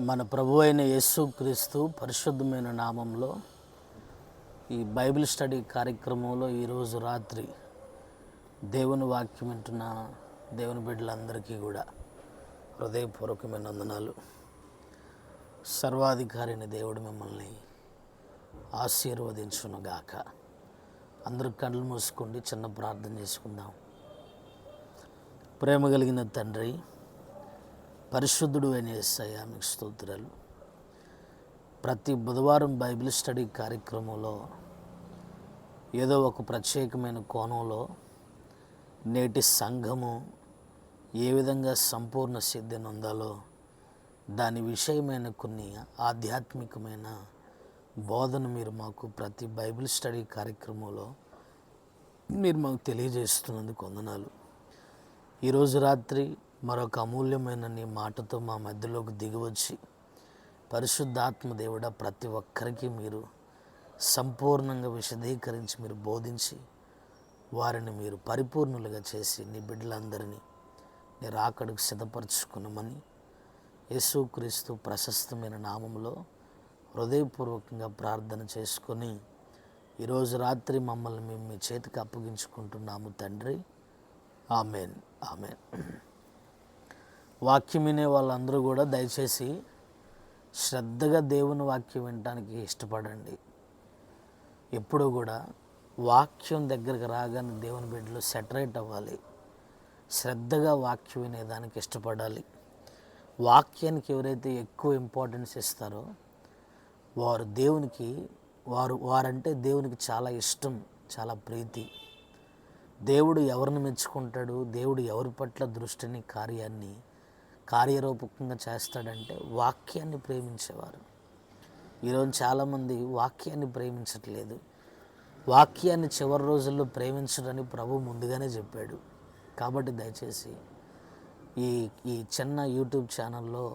మన ప్రభు అయిన యేసుక్రీస్తు పరిశుద్ధమైన నామంలో ఈ బైబిల్ స్టడీ కార్యక్రమంలో ఈరోజు రాత్రి దేవుని వాక్యం వింటున్న దేవుని బిడ్డలందరికీ కూడా హృదయపూర్వకమైన వందనాలు. సర్వాధికారిని దేవుడు మిమ్మల్ని ఆశీర్వదించునుగాక. అందరూ కళ్ళు మూసుకోండి, చిన్న ప్రార్థన చేసుకుందాం. ప్రేమ కలిగిన తండ్రి, పరిశుద్ధుడు అయిన యేసయ్య, మీకు స్తోత్రాలు. ప్రతి బుధవారం బైబిల్ స్టడీ కార్యక్రమంలో ఏదో ఒక ప్రత్యేకమైన కోణంలో నేటి సంఘము ఏ విధంగా సంపూర్ణ సిద్ధిని పొందాలో దాని విషయమైన కొన్ని ఆధ్యాత్మికమైన బోధన మీరు మాకు ప్రతి బైబిల్ స్టడీ కార్యక్రమంలో మీరు మాకు తెలియజేస్తున్నందుకు వందనాలు. ఈరోజు రాత్రి మరొక అమూల్యమైన నీ మాటతో మా మధ్యలోకి దిగివచ్చి పరిశుద్ధాత్మ దేవుడా ప్రతి ఒక్కరికి మీరు సంపూర్ణంగా విశదీకరించి మీరు బోధించి వారిని మీరు పరిపూర్ణులుగా చేసి నీ బిడ్డలందరినీ నీ రాకడకు సిద్ధపరచుకున్నామని యేసుక్రీస్తు ప్రశస్తమైన నామంలో హృదయపూర్వకంగా ప్రార్థన చేసుకొని ఈరోజు రాత్రి మమ్మల్ని మేము మీ చేతికి అప్పగించుకుంటున్నాము తండ్రి. Amen, amen. వాక్యం వినే వాళ్ళందరూ కూడా దయచేసి శ్రద్ధగా దేవుని వాక్యం వినడానికి ఇష్టపడండి. ఎప్పుడూ కూడా వాక్యం దగ్గరకు రాగానే దేవుని బిడ్డలు సెటరేట్ అవ్వాలి. శ్రద్ధగా వాక్యం వినేదానికి ఇష్టపడాలి. వాక్యానికి ఎవరైతే ఎక్కువ ఇంపార్టెన్స్ ఇస్తారో వారు దేవునికి వారంటే దేవునికి చాలా ఇష్టం, చాలా ప్రీతి. దేవుడు ఎవరిని మెచ్చుకుంటాడు, దేవుడు ఎవరి పట్ల దృష్టిని కార్యరూపకంగా చేస్తాడంటే వాక్యాన్ని ప్రేమించేవారు. ఈరోజు చాలామంది వాక్యాన్ని ప్రేమించట్లేదు. వాక్యాన్ని చివరి రోజుల్లో ప్రేమించడని ప్రభు ముందుగానే చెప్పాడు. కాబట్టి దయచేసి ఈ చిన్న యూట్యూబ్ ఛానల్లో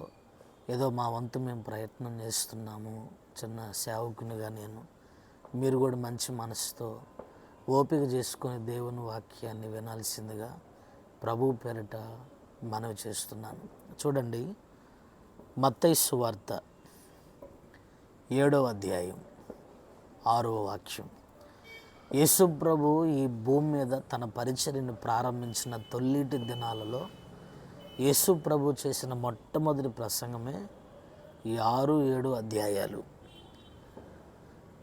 ఏదో మా వంతు మేము ప్రయత్నం చేస్తున్నాము, చిన్న సేవకునిగా నేను. మీరు కూడా మంచి మనసుతో ఓపిక చేసుకొని దేవుని వాక్యాన్ని వినాల్సిందిగా ప్రభు పేరిట మనవి చేస్తున్నాను. చూడండి, మత్తయి సువార్త 7వ అధ్యాయం 6వ వాక్యం. యేసు ప్రభు ఈ భూమి మీద తన పరిచర్యను ప్రారంభించిన తొలిటి దినాలలో యేసు ప్రభు చేసిన మొట్టమొదటి ప్రసంగమే ఈ 6-7 అధ్యాయాలు.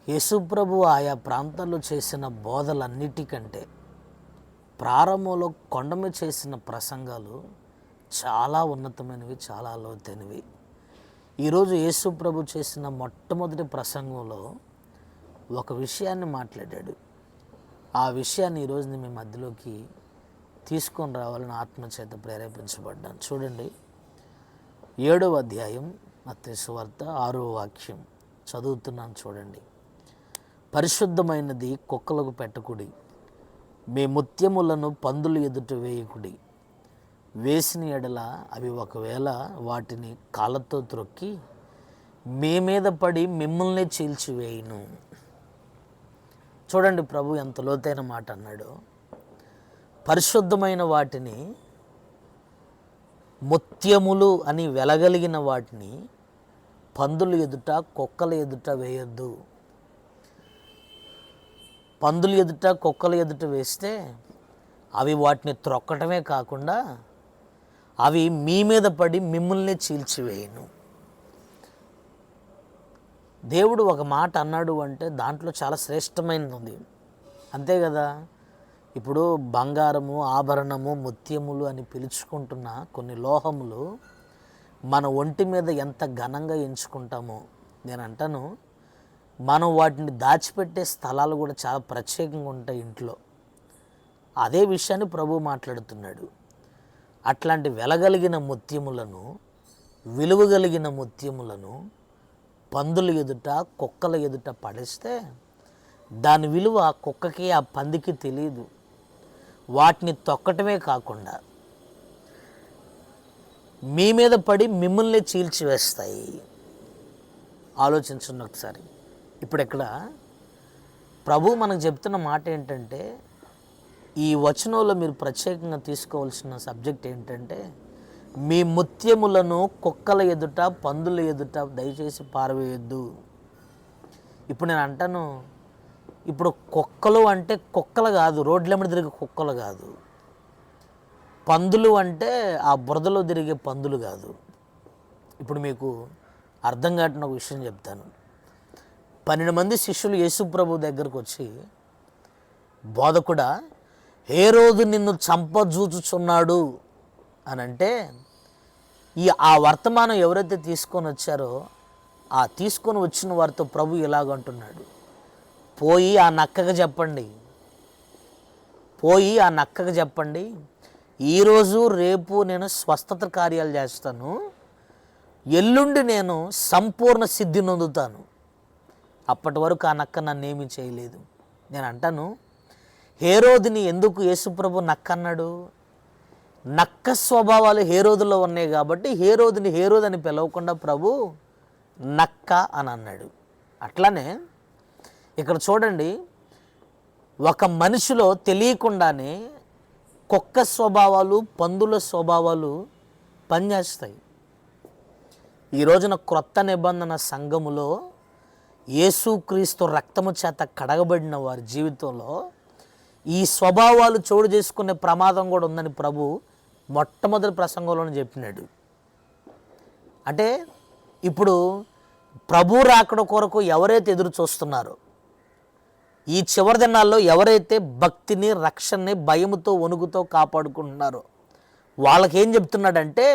యేసు ప్రభు ఆయా ప్రాంతాల్లో చేసిన బోధలన్నిటికంటే ప్రారంభంలో కొండ మీద చేసిన ప్రసంగాలు చాలా ఉన్నతమైనవి, చాలా లోతైనవి. ఈరోజు యేసు ప్రభు చేసిన మొట్టమొదటి ప్రసంగంలో ఒక విషయాన్ని మాట్లాడాడు. ఆ విషయాన్ని ఈరోజు నేను మీ మధ్యలోకి తీసుకొని రావాలని ఆత్మచేత ప్రేరేపించబడ్డాను. చూడండి, 7వ అధ్యాయం మత్తయి సువార్త 6వ వాక్యం చదువుతున్నాను. చూడండి. పరిశుద్ధమైనది కుక్కలకు పెట్టకుడి, మీ ముత్యములను పందులు ఎదుట వేయకుడి. వేసిన ఎడల అవి ఒకవేళ వాటిని కాళ్ళతో త్రొక్కి మీ మీద పడి మిమ్మల్ని చీల్చివేయును. చూడండి, ప్రభు ఎంత లోతైన మాట అన్నాడు. పరిశుద్ధమైన వాటిని, ముత్యములు అని వెలగలిగిన వాటిని పందులు ఎదుట, కుక్కల ఎదుట వేయొద్దు. పందులు ఎదుట, కుక్కల ఎదుట వేస్తే అవి వాటిని త్రొక్కటమే కాకుండా అవి మీ మీద పడి మిమ్మల్ని చీల్చివేయను. దేవుడు ఒక మాట అన్నాడు అంటే దాంట్లో చాలా శ్రేష్టమైనది ఉంది, అంతే కదా. ఇప్పుడు బంగారము, ఆభరణము, ముత్యములు అని పిలుచుకుంటున్న కొన్ని లోహములు మన ఒంటి మీద ఎంత ఘనంగా ఎంచుకుంటామో, నేను అంటాను మనం వాటిని దాచిపెట్టే స్థలాలు కూడా చాలా ప్రత్యేకంగా ఉంటాయి ఇంట్లో. అదే విషయాన్ని ప్రభు మాట్లాడుతున్నాడు. అట్లాంటి వెలగలిగిన ముత్యములను, విలువగలిగిన ముత్యములను పందుల ఎదుట, కుక్కల ఎదుట పడేస్తే దాని విలువ ఆ కుక్కకి, ఆ పందికి తెలియదు. వాటిని తొక్కటమే కాకుండా మీ మీద పడి మిమ్మల్ని చీల్చివేస్తాయి. ఆలోచించండి ఒకసారి. ఇప్పుడు ఇక్కడ ప్రభు మనకు చెప్తున్న మాట ఏంటంటే, ఈ వచనంలో మీరు ప్రత్యేకంగా తీసుకోవాల్సిన సబ్జెక్ట్ ఏంటంటే మీ ముత్యములను కుక్కల ఎదుట పందుల ఎదుట దయచేసి పారవేయొద్దు. ఇప్పుడు నేను అంటాను, ఇప్పుడు కుక్కలు అంటే కుక్కలు కాదు, రోడ్ల మీద తిరిగే కుక్కలు కాదు. పందులు అంటే ఆ బురదలో తిరిగే పందులు కాదు. ఇప్పుడు మీకు అర్థం కావట్టిన ఒక విషయం చెప్తాను. 12 మంది శిష్యులు యేసుప్రభు దగ్గరకు వచ్చి, బోధకుడా, హేరోదు నిన్ను చంపజూచుచున్నాడు అని అంటే, ఆ వర్తమానం ఎవరైతే తీసుకొని వచ్చారో ఆ తీసుకొని వచ్చిన వారితో ప్రభు ఇలాగంటున్నాడు, పోయి ఆ నక్కకు చెప్పండి, పోయి ఆ నక్కకు చెప్పండి, ఈరోజు రేపు నేను స్వస్థత కార్యాలు చేస్తాను, ఎల్లుండి నేను సంపూర్ణ సిద్ధి నొందుతాను, అప్పటి వరకు ఆ నక్క నన్ను ఏమీ చేయలేదు. నేను అంటాను, హేరోదుని ఎందుకు యేసుప్రభు నక్క అన్నాడు? నక్క స్వభావాలు హేరోదులో ఉన్నాయి కాబట్టి హేరోదుని హేరోదు అని పిలవకుండా ప్రభు నక్క అని అన్నాడు. అట్లానే ఇక్కడ చూడండి, ఒక మనిషిలో తెలియకుండానే కుక్క స్వభావాలు, పందుల స్వభావాలు పనిచేస్తాయి. ఈ రోజున క్రొత్త నిబంధన సంఘములో యేసుక్రీస్తు రక్తము చేత కడగబడిన వారి జీవితంలో ఈ స్వభావాలు చోటు చేసుకునే ప్రమాదం కూడా ఉందని ప్రభు మొట్టమొదటి ప్రసంగంలోనే చెప్పినాడు. అంటే ఇప్పుడు ప్రభు రాకడ కొరకు ఎవరైతే ఎదురు చూస్తున్నారో, ఈ చివరి దినాల్లో ఎవరైతే భక్తిని, రక్షణని భయముతో, వణుకుతో కాపాడుకుంటున్నారో వాళ్ళకేం చెప్తున్నాడంటే,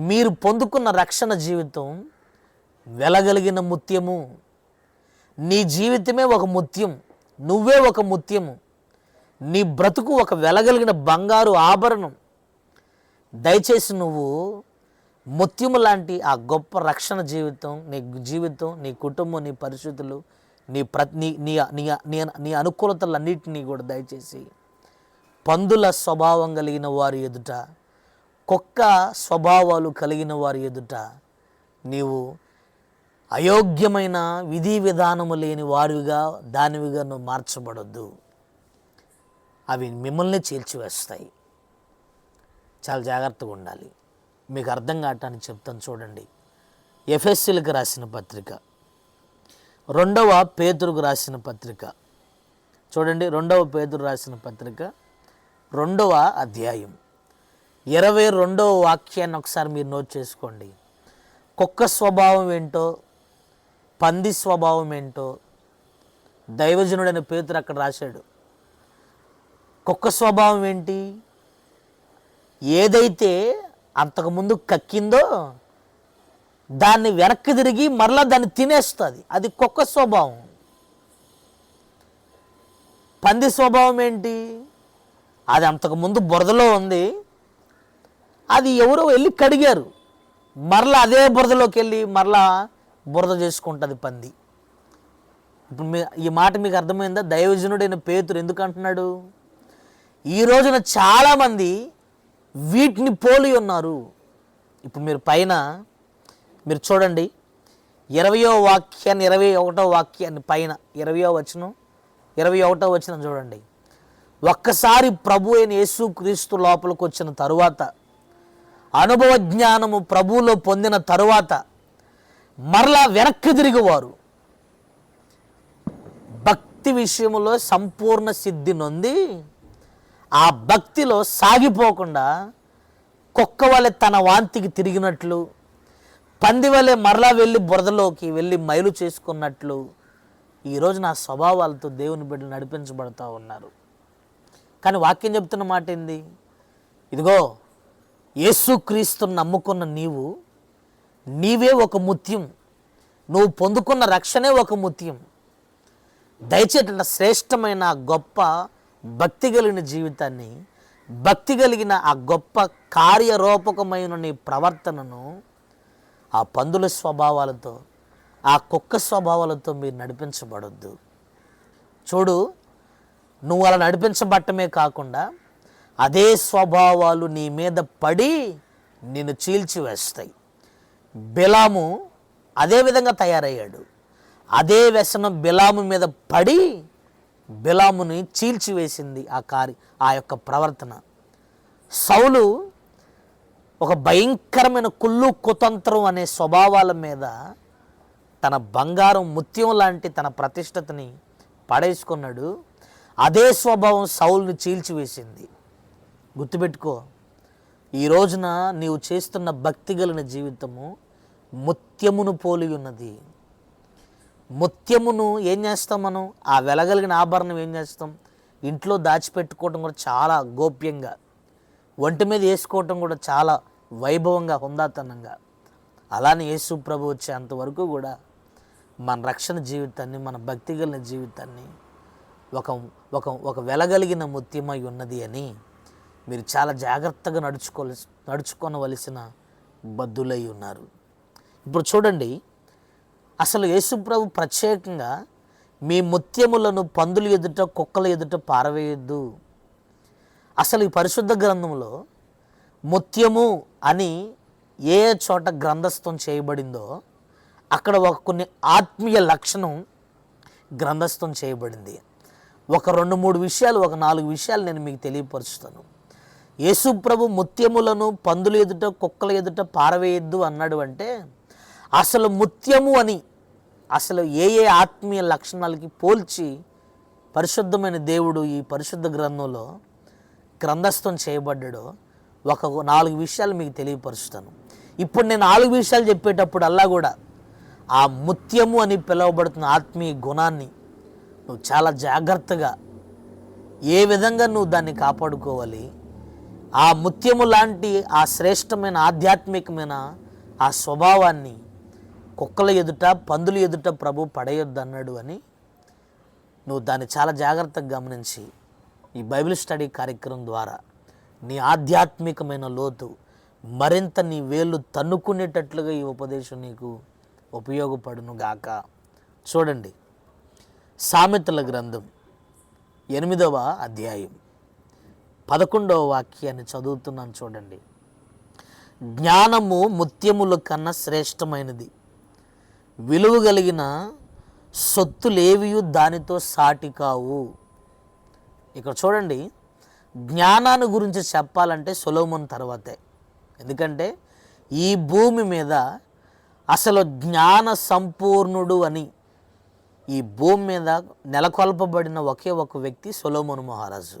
మీరు పొందుకున్న రక్షణ జీవితం వెలగలిగిన ముత్యము. నీ జీవితమే ఒక ముత్యం, నువ్వే ఒక ముత్యము, నీ బ్రతుకు ఒక వెలగలిగిన బంగారు ఆభరణం. దయచేసి నువ్వు ముత్యము లాంటి ఆ గొప్ప రక్షణ జీవితం, నీ కుటుంబం, నీ పరిస్థితులు, నీ అనుకూలతలన్నింటినీ కూడా దయచేసి పందుల స్వభావం కలిగిన వారి ఎదుట, కుక్క స్వభావాలు కలిగిన వారి ఎదుట నీవు అయోగ్యమైన విధి విధానము లేని వారిగా, దానివిగా నువ్వు మార్చబడొద్దు. అవి మిమ్మల్ని చీల్చివేస్తాయి. చాలా జాగ్రత్తగా ఉండాలి. మీకు అర్థం కావటానికి చెప్తాను చూడండి. ఎఫెసీయులకు రాసిన పత్రిక, 2వ పేతురుకు రాసిన పత్రిక చూడండి. 2వ పేతురు రాసిన పత్రిక 2వ అధ్యాయం 22వ వాక్యాన్ని ఒకసారి మీరు నోట్ చేసుకోండి. కుక్క స్వభావం ఏంటో, పంది స్వభావం ఏంటో దైవజనుడైన పేతురు అక్కడ రాశాడు. కుక్క స్వభావం ఏంటి? ఏదైతే అంతకుముందు కక్కిందో దాన్ని వెనక్కి తిరిగి మరలా దాన్ని తినేస్తుంది, అది కుక్క స్వభావం. పంది స్వభావం ఏంటి? అది అంతకుముందు బురదలో ఉంది, అది ఎవరో వెళ్ళి కడిగారు, మరలా అదే బురదలోకి వెళ్ళి మరలా బురద చేసుకుంటుంది పంది. ఇప్పుడు ఈ మాట మీకు అర్థమైందా? దైవజనుడైన పేతురు ఎందుకు అంటున్నాడు? ఈ రోజున చాలామంది వీటిని పోలి ఉన్నారు. ఇప్పుడు మీరు పైన మీరు చూడండి, 20వ వాక్యాన్ని, 21వ వాక్యాన్ని పైన 20వ వచనం, 21వ వచనం చూడండి. ఒక్కసారి ప్రభు అయిన యేసుక్రీస్తు లోపలికి వచ్చిన తరువాత, అనుభవ జ్ఞానము ప్రభువులో పొందిన తరువాత మరలా వెనక్కి తిరిగివారు భక్తి విషయంలో సంపూర్ణ సిద్ధి నొంది ఆ భక్తిలో సాగిపోకుండా కుక్క వలె తన వాంతికి తిరిగినట్లు, పంది వలె మరలా వెళ్ళి బురదలోకి వెళ్ళి మైలు చేసుకున్నట్లు ఈరోజు నా స్వభావాలతో దేవుని బిడ్డలు నడిపించబడతా ఉన్నారు. కానీ వాక్యం చెప్తున్న మాట ఏంది? ఇదిగో యేసుక్రీస్తుని నమ్ముకున్న నీవే ఒక ముత్యం, నువ్వు పొందుకున్న రక్షణే ఒక ముత్యం. దయచేసి శ్రేష్టమైన గొప్ప భక్తి కలిగిన జీవితాన్ని, భక్తి కలిగిన ఆ గొప్ప కార్యరూపకమైన నీ ప్రవర్తనను ఆ పందుల స్వభావాలతో, ఆ కుక్క స్వభావాలతో మీరు నడిపించబడొద్దు. చూడు, నువ్వు అలా నడిపించబట్టమే కాకుండా అదే స్వభావాలు నీ మీద పడి నిన్ను చీల్చివేస్తాయి. బిలాము అదే విధంగా తయారయ్యాడు. అదే వ్యసనం బిలాము మీద పడి బిలాముని చీల్చివేసింది ఆ యొక్క ప్రవర్తన. సౌలు ఒక భయంకరమైన కుళ్ళు కుతంత్రం అనే స్వభావాల మీద తన బంగారం ముత్యం లాంటి తన ప్రతిష్టతని పడేసుకున్నాడు. అదే స్వభావం సౌలుని చీల్చివేసింది. గుర్తుపెట్టుకో, ఈ రోజున నీవు చేస్తున్న భక్తి కలిగిన జీవితము ముత్యమును పోలి ఉన్నది. ముత్యమును ఏం చేస్తాం మనం? ఆ వెలగలిగిన ఆభరణం ఏం చేస్తాం? ఇంట్లో దాచిపెట్టుకోవటం కూడా చాలా గోప్యంగా, ఒంటి మీద వేసుకోవటం కూడా చాలా వైభవంగా, హుందాతనంగా. అలానే యేసు ప్రభు వచ్చేంతవరకు కూడా మన రక్షణ జీవితాన్ని, మన భక్తి కలిగిన జీవితాన్ని ఒక ఒక ఒక వెలగలిగిన ముత్యమై ఉన్నది అని మీరు చాలా జాగ్రత్తగా నడుచుకోవలసిన బద్దులై ఉన్నారు. ఇప్పుడు చూడండి, అసలు యేసు ప్రభు ప్రత్యేకంగా మీ ముత్యములను పందుల ఎదుట, కుక్కల ఎదుట పారవేయొద్దు. అసలు ఈ పరిశుద్ధ గ్రంథంలో ముత్యము అని ఏ చోట గ్రంథస్థం చేయబడిందో అక్కడ కొన్ని ఆత్మీయ లక్షణం గ్రంథస్థం చేయబడింది. ఒక 2-3 విషయాలు, ఒక 4 విషయాలు నేను మీకు తెలియపరుస్తాను. యేసు ప్రభు ముత్యములను పందుల ఎదుట, కుక్కల ఎదుట పారవేయద్దు అన్నాడు అంటే అసలు ముత్యము అని అసలు ఏ ఆత్మీయ లక్షణాలకి పోల్చి పరిశుద్ధమైన దేవుడు ఈ పరిశుద్ధ గ్రంథంలో గ్రంథస్థం చేయబడ్డాడో ఒక 4 విషయాలు మీకు తెలియపరుస్తాను. ఇప్పుడు నేను 4 విషయాలు చెప్పేటప్పుడు అల్లా కూడా ఆ ముత్యము అని పిలువబడుతున్న ఆత్మీయ గుణాన్ని నువ్వు చాలా జాగ్రత్తగా ఏ విధంగా నువ్వు దాన్ని కాపాడుకోవాలి, ఆ ముత్యము లాంటి ఆ శ్రేష్టమైన ఆధ్యాత్మికమైన ఆ స్వభావాన్ని కుక్కల ఎదుట, పందుల ఎదుట ప్రభు పడేయొద్దు అన్నాడు అని నువ్వు దాన్ని చాలా జాగ్రత్తగా గమనించి ఈ బైబిల్ స్టడీ కార్యక్రమం ద్వారా నీ ఆధ్యాత్మికమైన లోతు మరింత నీ వేళ్ళు తన్నుకునేటట్లుగా ఈ ఉపదేశం నీకు ఉపయోగపడును గాక. చూడండి, సామెతల గ్రంథం 8వ అధ్యాయం 11వ వాక్యాన్ని చదువుతున్నాను. చూడండి, జ్ఞానము ముత్యముల కన్నా శ్రేష్టమైనది, విలువ కలిగిన సొత్తులేవియు దానితో సాటి కావు. ఇక్కడ చూడండి, జ్ఞానాన్ని గురించి చెప్పాలంటే సొలొమోను తర్వాతే. ఎందుకంటే ఈ భూమి మీద అసలు జ్ఞాన సంపూర్ణుడు అని ఈ భూమి మీద నెలకొల్పబడిన ఒకే ఒక వ్యక్తి సొలొమోను మహారాజు.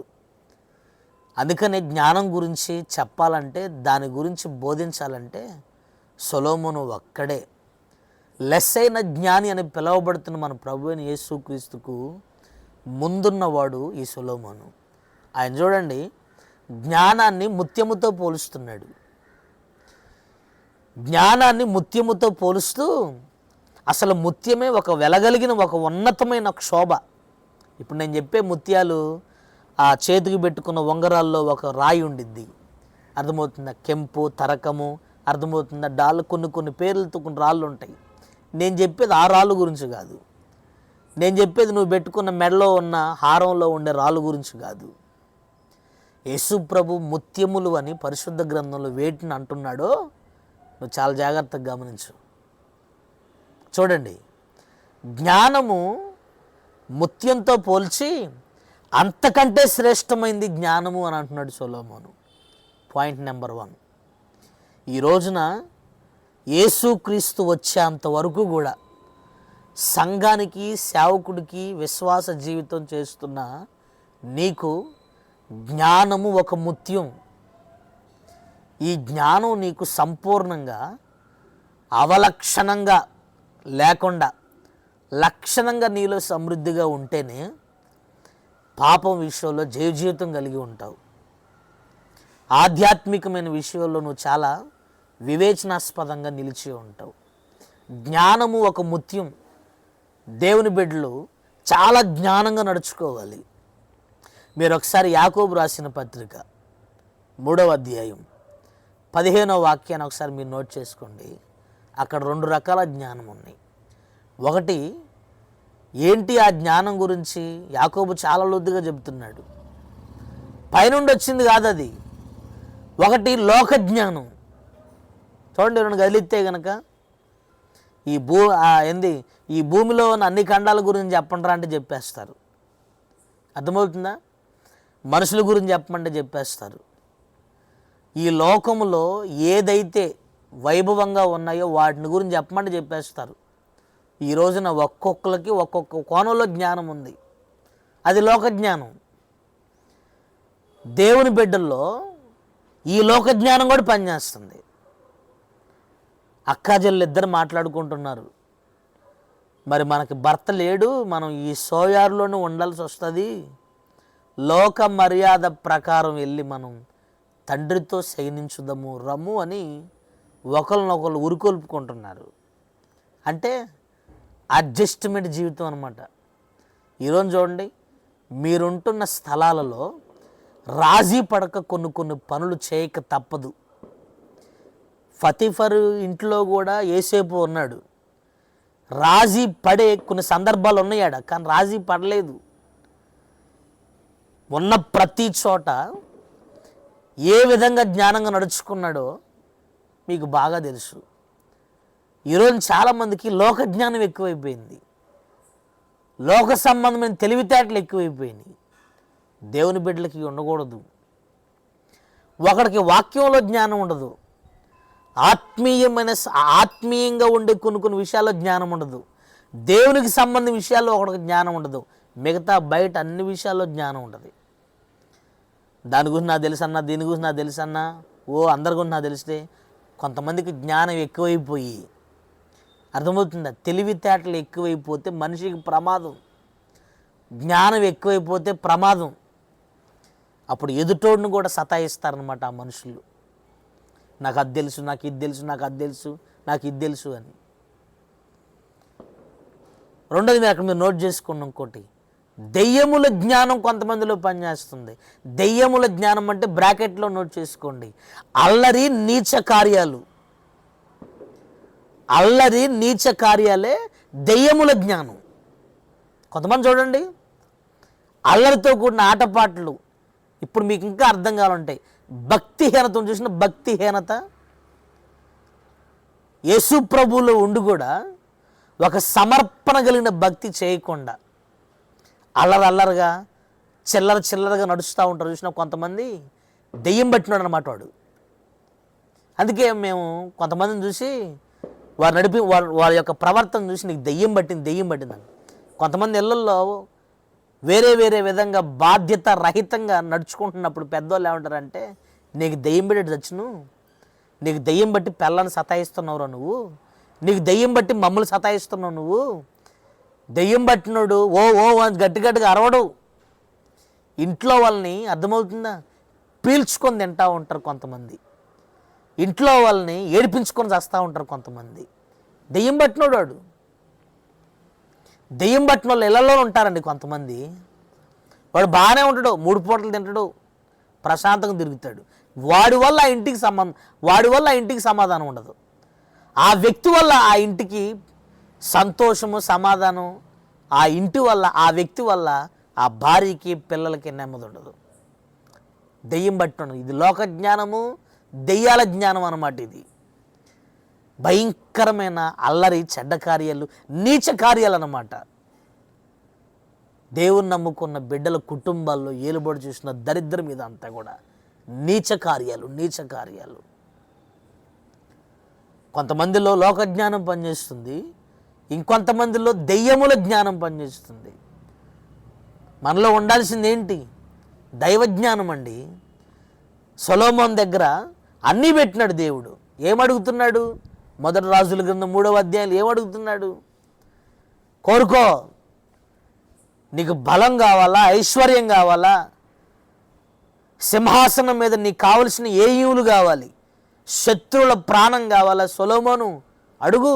అందుకనే జ్ఞానం గురించి చెప్పాలంటే, దాని గురించి బోధించాలంటే సొలొమోను ఒక్కడే. లెస్సైన జ్ఞాని అని పిలువబడుతున్న మన ప్రభు అయిన యేసుక్రీస్తుకు ముందున్నవాడు ఈ సొలొమోను. ఆయన చూడండి, జ్ఞానాన్ని ముత్యముతో పోలుస్తున్నాడు. జ్ఞానాన్ని ముత్యముతో పోలుస్తూ అసలు ముత్యమే ఒక వెలగలిగిన ఒక ఉన్నతమైన క్షోభ. ఇప్పుడు నేను చెప్పే ముత్యాలు ఆ చేతికి పెట్టుకున్న ఉంగరాల్లో ఒక రాయి ఉండిద్ది, అర్థమవుతుందా? కెంపు, తరకము, అర్థమవుతుందా? డాళ్ళు, కొన్ని పేర్లతో కొన్ని రాళ్ళు ఉంటాయి. నేను చెప్పేది ఆ రాళ్ళు గురించి కాదు. నేను చెప్పేది నువ్వు పెట్టుకున్న మెడలో ఉన్న హారంలో ఉండే రాళ్ళు గురించి కాదు. యేసు ప్రభు ముత్యములు అని పరిశుద్ధ గ్రంథంలో వేటిని అంటున్నాడో నువ్వు చాలా జాగ్రత్తగా గమనించు. చూడండి, జ్ఞానము ముత్యంతో పోల్చి అంతకంటే శ్రేష్టమైంది జ్ఞానము అని అంటున్నాడు సొలొమోను. పాయింట్ నెంబర్ 1, ఈ రోజున యేసుక్రీస్తు వచ్చేంతవరకు కూడా సంఘానికి, సేవకుడికి విశ్వాస జీవితం చేస్తున్న నీకు జ్ఞానము ఒక ముత్యం. ఈ జ్ఞానం నీకు సంపూర్ణంగా, అవలక్షణంగా లేకుండా లక్షణంగా నీలో సమృద్ధిగా ఉంటేనే పాపం విషయంలో జీవితం కలిగి ఉంటావు. ఆధ్యాత్మికమైన విషయంలో నువ్వు చాలా వివేచనాస్పదంగా నిలిచి ఉంటావు. జ్ఞానము ఒక ముత్యం. దేవుని బిడ్డలు చాలా జ్ఞానంగా నడుచుకోవాలి. మీరు ఒకసారి యాకోబు రాసిన పత్రిక 3వ అధ్యాయం 15వ వాక్యాన్ని ఒకసారి మీరు నోట్ చేసుకోండి. అక్కడ 2 రకాల జ్ఞానం ఉన్నాయి. ఒకటి ఏంటి ఆ జ్ఞానం గురించి యాకోబు చాలా లోతుగా చెబుతున్నాడు. పైనుండి వచ్చింది కాదు అది. ఒకటి లోక జ్ఞానం. చూడండి, 2 కదిలిస్తే కనుక ఈ భూమిలో ఉన్న అన్ని ఖండాల గురించి చెప్పండి అంటే చెప్పేస్తారు. అర్థమవుతుందా? మనుషుల గురించి చెప్పమంటే చెప్పేస్తారు. ఈ లోకములో ఏదైతే వైభవంగా ఉన్నాయో వాటిని గురించి చెప్పమంటే చెప్పేస్తారు. ఈ రోజున ఒక్కొక్కరికి ఒక్కొక్క కోణంలో జ్ఞానం ఉంది, అది లోక జ్ఞానం. దేవుని బిడ్డల్లో ఈ లోక జ్ఞానం కూడా పనిచేస్తుంది. అక్కాజల్లు ఇద్దరు మాట్లాడుకుంటున్నారు, మరి మనకి భర్త లేడు, మనం ఈ సోయారులోనే ఉండాల్సి వస్తుంది, లోక మర్యాద ప్రకారం వెళ్ళి మనం తండ్రితో శయనించుదాము రమ్ము అని ఒకరినొకరు ఉరికొల్పుకుంటున్నారు. అంటే అడ్జస్ట్మెంట్ జీవితం అన్నమాట. ఈరోజు చూడండి, మీరుంటున్న స్థలాలలో రాజీ పడక కొన్ని పనులు చేయక తప్పదు. ఫతీఫర్ ఇంట్లో కూడా యేసేపు ఉన్నాడు, రాజీ పడే కొన్ని సందర్భాలు ఉన్నాయాడ, కానీ రాజీ పడలేదు. ఉన్న ప్రతి చోట ఏ విధంగా జ్ఞానంగా నడుచుకున్నాడో మీకు బాగా తెలుసు. ఈరోజు చాలామందికి లోక జ్ఞానం ఎక్కువైపోయింది, లోక సంబంధమైన తెలివితేటలు ఎక్కువైపోయినాయి. దేవుని బిడ్డలకి ఉండకూడదు. ఒకడికి వాక్యంలో జ్ఞానం ఉండదు, ఆత్మీయంగా ఉండే కొన్ని విషయాల్లో జ్ఞానం ఉండదు, దేవునికి సంబంధించిన విషయాల్లో ఒకడికి జ్ఞానం ఉండదు, మిగతా బయట అన్ని విషయాల్లో జ్ఞానం ఉండదు. దాని గురించి నాకు తెలుసన్నా, దీని గురించి నాకు తెలుసన్నా, అందరి గురించి నాకు తెలిస్తే కొంతమందికి జ్ఞానం ఎక్కువైపోయి, అర్థమవుతుందా, తెలివితేటలు ఎక్కువైపోతే మనిషికి ప్రమాదం, జ్ఞానం ఎక్కువైపోతే ప్రమాదం. అప్పుడు ఎదుటోడిని కూడా సతాయిస్తారనమాట ఆ మనుషులు. నాకు అది తెలుసు, నాకు ఇది తెలుసు, నాకు అది తెలుసు, నాకు ఇది తెలుసు అని. రెండోది మీరు అక్కడ మీరు నోట్ చేసుకోండి, ఇంకోటి దెయ్యముల జ్ఞానం కొంతమందిలో పనిచేస్తుంది. దెయ్యముల జ్ఞానం అంటే బ్రాకెట్లో నోట్ చేసుకోండి, అల్లరి నీచ కార్యాలు. అల్లరి నీచ కార్యాలే దెయ్యముల జ్ఞానం. కొంతమంది చూడండి, అల్లరితో కూడిన ఆటపాటలు. ఇప్పుడు మీకు ఇంకా అర్థం కావాలంటే భక్తిహీనత చూసిన భక్తిహీనత. యేసు ప్రభువులో ఉండి కూడా ఒక సమర్పణ కలిగిన భక్తి చేయకుండా అల్లరగా చిల్లరగా నడుస్తూ ఉంటారు చూసిన కొంతమంది. దెయ్యం పట్టినాడు అన్నమాట వాడు. అందుకే మేము కొంతమందిని చూసి వారి యొక్క ప్రవర్తన చూసి నీకు దెయ్యం పట్టిందని. కొంతమంది ఇళ్ళల్లో వేరే విధంగా బాధ్యత రహితంగా నడుచుకుంటున్నప్పుడు పెద్దవాళ్ళు ఏమంటారంటే, నీకు దెయ్యం పెట్టి చచ్చును, నీకు దెయ్యం బట్టి పిల్లని సతాయిస్తున్నావురా నువ్వు, నీకు దెయ్యం బట్టి మమ్మల్ని సతాయిస్తున్నావు నువ్వు. దెయ్యం పట్టినోడు ఓ అని గట్టిగా అరవడు. ఇంట్లో వాళ్ళని, అర్థమవుతుందా, పీల్చుకొని తింటూ ఉంటారు కొంతమంది, ఇంట్లో వాళ్ళని ఏడిపించుకొని చేస్తూ ఉంటారు కొంతమంది. దెయ్యం పట్టినోడు వాడు. దెయ్యం పట్టిన వాళ్ళు ఇళ్లలో ఉంటారండి కొంతమంది. వాడు బాగానే ఉంటాడు, 3 పూటలు తింటాడు, ప్రశాంతంగా తిరుగుతాడు. వాడి వల్ల ఆ ఇంటికి సమాధానం ఉండదు. ఆ వ్యక్తి వల్ల ఆ ఇంటికి సంతోషము, సమాధానం, ఆ వ్యక్తి వల్ల ఆ భార్యకి పిల్లలకి నెమ్మది ఉండదు. దెయ్యం పట్టడం ఇది లోక జ్ఞానము, దెయ్యాల జ్ఞానం అన్నమాట. ఇది భయంకరమైన అల్లరి, చెడ్డ కార్యాలు, నీచ కార్యాలు అన్నమాట. దేవుని నమ్ముకున్న బిడ్డల కుటుంబాల్లో ఏలుబడి చూసిన దరిద్రం మీద అంతా కూడా నీచ కార్యాలు. కొంతమందిలో లోక జ్ఞానం పనిచేస్తుంది, ఇంకొంతమందిలో దెయ్యముల జ్ఞానం పనిచేస్తుంది. మనలో ఉండాల్సింది ఏంటి? దైవజ్ఞానం అండి. సొలొమోను దగ్గర అన్నీ పెట్టినాడు దేవుడు. ఏమడుగుతున్నాడు? 1 రాజుల గ్రంథం 3వ అధ్యాయంలో ఏమడుగుతున్నాడు? కోరుకో, నీకు బలం కావాలా, ఐశ్వర్యం కావాలా, సింహాసనం మీద నీకు కావలసిన ఏయువులు కావాలి, శత్రువుల ప్రాణం కావాలా? సొలొమోను అడుగు,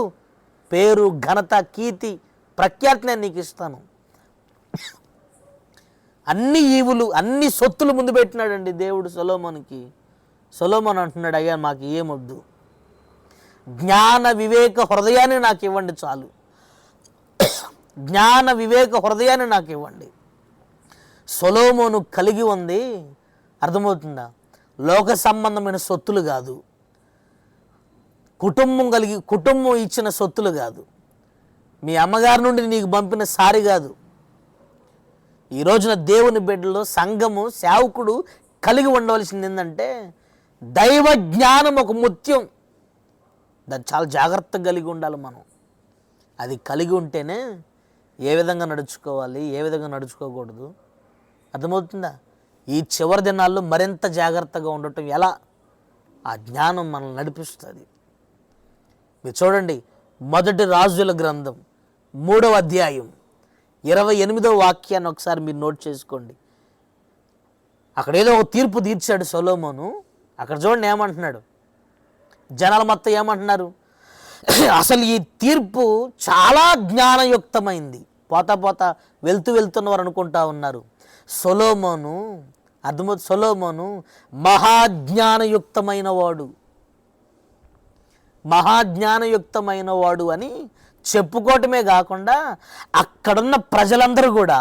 పేరు, ఘనత, కీర్తి, ప్రఖ్యాతి నేను నీకు ఇస్తాను. అన్ని ఈవులు, అన్ని సొత్తులు ముందు పెట్టినాడండి దేవుడు సొలొమోనుకి. సొలొమోను అంటున్నాడు, అయ్యా మాకు ఏమొద్దు, జ్ఞాన వివేక హృదయాన్ని నాకు ఇవ్వండి చాలు, జ్ఞాన వివేక హృదయాన్ని నాకు ఇవ్వండి. సొలొమోను కలిగి ఉంది, అర్థమవుతుందా, లోక సంబంధమైన సొత్తులు కాదు, కుటుంబం ఇచ్చిన సొత్తులు కాదు, మీ అమ్మగారి నుండి నీకు పంపిన సారి కాదు. ఈ రోజున దేవుని బిడ్డలో సంఘము, సేవకుడు కలిగి ఉండవలసింది ఏంటంటే దైవ జ్ఞానం ఒక ముత్యం, దాన్ని చాలా జాగ్రత్తగా కలిగి ఉండాలి మనం. అది కలిగి ఉంటేనే ఏ విధంగా నడుచుకోవాలి, ఏ విధంగా నడుచుకోకూడదు అర్థమవుతుందా. ఈ చివరి దినాల్లో మరింత జాగ్రత్తగా ఉండటం ఎలా, ఆ జ్ఞానం మనల్ని నడిపిస్తుంది. మీరు చూడండి, మొదటి రాజుల గ్రంథం 3వ అధ్యాయం 28వ వాక్యాన్ని ఒకసారి మీరు నోట్ చేసుకోండి. అక్కడ ఏదో ఒక తీర్పు తీర్చాడు సొలొమోను. అక్కడ చూడండి ఏమంటున్నాడు, జనాలు మొత్తం ఏమంటున్నారు, అసలు ఈ తీర్పు చాలా జ్ఞానయుక్తమైంది. పోతా పోతా వెళ్తున్నవారు అనుకుంటా ఉన్నారు, సొలొమోను సొలొమోను మహాజ్ఞానయుక్తమైన వాడు అని చెప్పుకోవటమే కాకుండా అక్కడున్న ప్రజలందరూ కూడా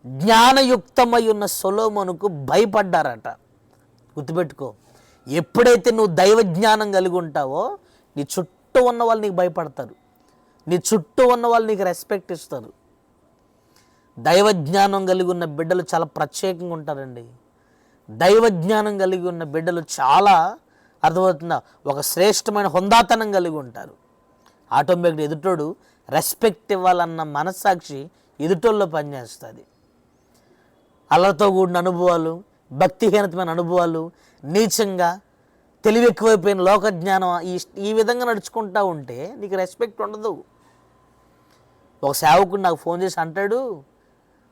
జ్ఞానయుక్తమై ఉన్న సొలొమోనుకు భయపడ్డారట. గుర్తుపెట్టుకో, ఎప్పుడైతే నువ్వు దైవ జ్ఞానం కలిగి ఉంటావో నీ చుట్టూ ఉన్న వాళ్ళు నీకు భయపడతారు, నీ చుట్టూ ఉన్న వాళ్ళు నీకు రెస్పెక్ట్ ఇస్తారు. దైవ జ్ఞానం కలిగి ఉన్న బిడ్డలు చాలా ప్రత్యేకంగా ఉంటారండి. దైవ జ్ఞానం కలిగి ఉన్న బిడ్డలు చాలా అర్థమవుతుందా, ఒక శ్రేష్టమైన హుందాతనం కలిగి ఉంటారు. ఆటోమేటిక్ ఎదుటోడు రెస్పెక్ట్ ఇవ్వాలన్న మనస్సాక్షి ఎదుటోళ్ళలో పనిచేస్తుంది. అల్లతో కూడిన అనుభవాలు, భక్తిహీనతమైన అనుభవాలు, నీచంగా తెలివి ఎక్కువైపోయిన లోక జ్ఞానం ఈ విధంగా నడుచుకుంటూ ఉంటే నీకు రెస్పెక్ట్ ఉండదు. ఒక సేవకుడు నాకు ఫోన్ చేసి అంటాడు,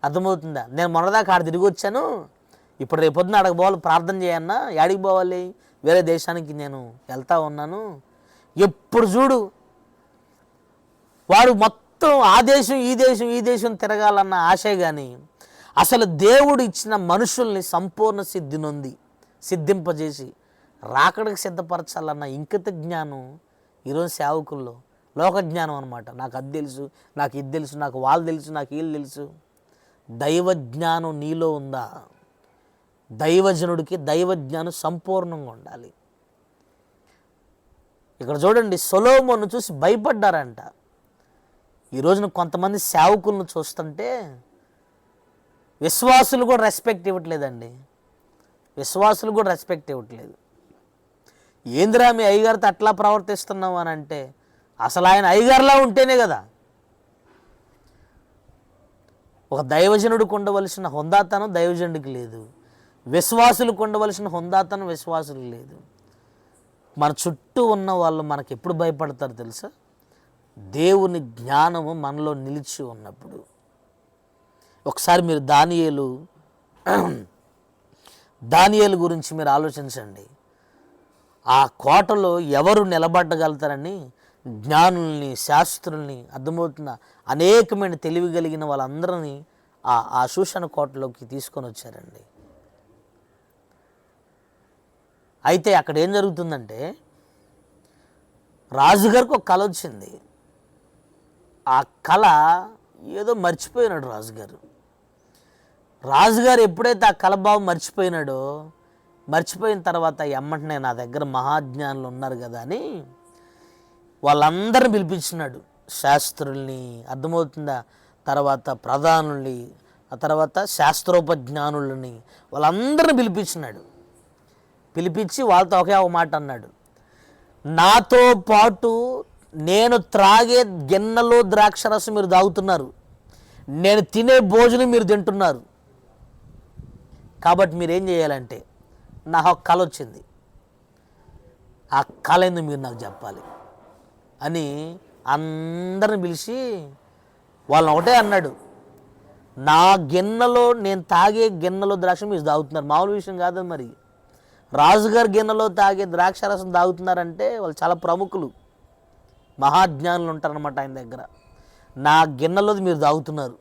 అర్థమవుతుందా, నేను మొన్నదాకా ఆడ తిరిగి వచ్చాను, ఇప్పుడు రేపొద్దున ఆడకు పోవాలి, ప్రార్థన చేయన్నా, యాడికి పోవాలి, వేరే దేశానికి నేను వెళ్తా ఉన్నాను. ఎప్పుడు చూడు వాడు మొత్తం ఆ దేశం ఈ దేశం తిరగాలన్న ఆశే కానీ అసలు దేవుడు ఇచ్చిన మనుషుల్ని సంపూర్ణ సిద్ధింపజేసి రాకడకు సిద్ధపరచాలన్న ఇంకిత జ్ఞానం ఈరోజు సేవకుల్లో లోక జ్ఞానం అనమాట. నాకు అది తెలుసు, నాకు ఇది తెలుసు, నాకు వాళ్ళు తెలుసు, నాకు వీళ్ళు తెలుసు. దైవ జ్ఞానం నీలో ఉందా? దైవజనుడికి దైవ జ్ఞానం సంపూర్ణంగా ఉండాలి. ఇక్కడ చూడండి, సొలొమోను చూసి భయపడ్డారంట. ఈ రోజున కొంతమంది సేవకులను చూస్తుంటే విశ్వాసులు కూడా రెస్పెక్ట్ ఇవ్వట్లేదండి. విశ్వాసులు కూడా రెస్పెక్ట్ ఇవ్వట్లేదు. ఏందిరా మీ అయ్యగారితో అట్లా ప్రవర్తిస్తున్నావు అని అంటే, అసలు ఆయన అయ్యగారిలా ఉంటేనే కదా. ఒక దైవజనుడికి ఉండవలసిన హుందాతనం దైవజనుడికి లేదు, విశ్వాసులకు ఉండవలసిన హుందాతనం విశ్వాసులకు లేదు. మన చుట్టూ ఉన్న వాళ్ళు మనకి ఎప్పుడు భయపడతారు తెలుసా? దేవుని జ్ఞానము మనలో నిలిచి ఉన్నప్పుడు. ఒకసారి మీరు దానియేలు గురించి మీరు ఆలోచించండి. ఆ కోటలో ఎవరు నిలబడగలుగుతారని జ్ఞానుల్ని, శాస్త్రుల్ని, అర్థమవుతున్న అనేకమైన తెలివి కలిగిన వాళ్ళందరినీ ఆ శూషణ కోటలోకి తీసుకొని వచ్చారండి. అయితే అక్కడ ఏం జరుగుతుందంటే, రాజుగారికి ఒక కళ వచ్చింది. ఆ కళ ఏదో మర్చిపోయినాడు రాజుగారు ఎప్పుడైతే ఆ కళభావం మర్చిపోయిన తర్వాత ఎమ్మంటనే నా దగ్గర మహాజ్ఞానులు ఉన్నారు కదా అని వాళ్ళందరిని పిలిపించినాడు. శాస్త్రుల్ని, అర్థమవుతుందా, తర్వాత ప్రధానుల్ని, ఆ తర్వాత శాస్త్రోపజ్ఞానులని, వాళ్ళందరిని పిలిపించి వాళ్ళతో ఒకే ఒక మాట అన్నాడు, నాతో పాటు నేను త్రాగే గిన్నెలో ద్రాక్షరసం మీరు తాగుతున్నారు, నేను తినే భోజనం మీరు తింటున్నారు, కాబట్టి మీరేం చేయాలంటే, నాకు ఒక కళ వచ్చింది, ఆ కళ ఏందో మీరు నాకు చెప్పాలి అని అందరిని పిలిచి వాళ్ళని ఒకటే అన్నాడు, నా గిన్నెలో, నేను తాగే గిన్నెలో ద్రాక్ష మీరు తాగుతున్నారు. మామూలు విషయం కాదు. మరి రాజుగారి గిన్నెలో తాగే ద్రాక్షరసం తాగుతున్నారంటే వాళ్ళు చాలా ప్రముఖులు, మహాజ్ఞానులు ఉంటారనమాట ఆయన దగ్గర. నా గిన్నెలోది మీరు తాగుతున్నారు,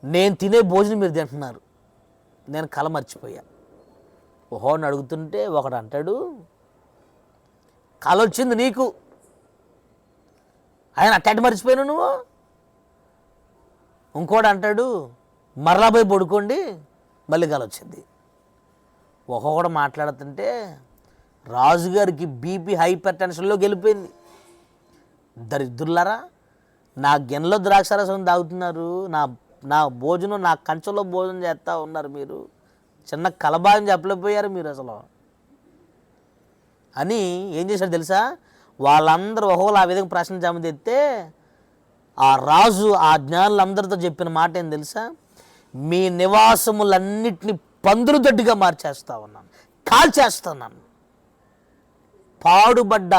నేను తినే భోజనం మీరు తింటున్నారు, నేను కళ మర్చిపోయా. ఓహోని అడుగుతుంటే ఒకడు అంటాడు, కళ వచ్చింది నీకు, ఆయన అట్టటి మర్చిపోయాను నువ్వు. ఇంకోటి అంటాడు, మరలా పోయి పడుకోండి, మళ్ళీ కళ వచ్చింది. ఒక్కొక్కడు మాట్లాడుతుంటే రాజుగారికి బీపీ హైపర్ టెన్షన్లోకి వెళ్ళిపోయింది. దరిద్రులారా, నా గిన్నెలో ద్రాక్షరసం తాగుతున్నారు, నా భోజనం, నా కంచెలో భోజనం చేస్తూ ఉన్నారు, మీరు చిన్న కలబాగం చెప్పలేకపోయారు మీరు. అసలు అని ఏం చేశాడు తెలుసా? వాళ్ళందరూ ఒకవేళ ఆ విధంగా ప్రశ్నించామని తెస్తే ఆ రాజు ఆ జ్ఞానులందరితో చెప్పిన మాట ఏం తెలుసా? మీ నివాసములన్నిటిని పందురుదొడ్డిగా మార్చేస్తా ఉన్నాను, కాల్చేస్తున్నాను, పాడుబడ్డ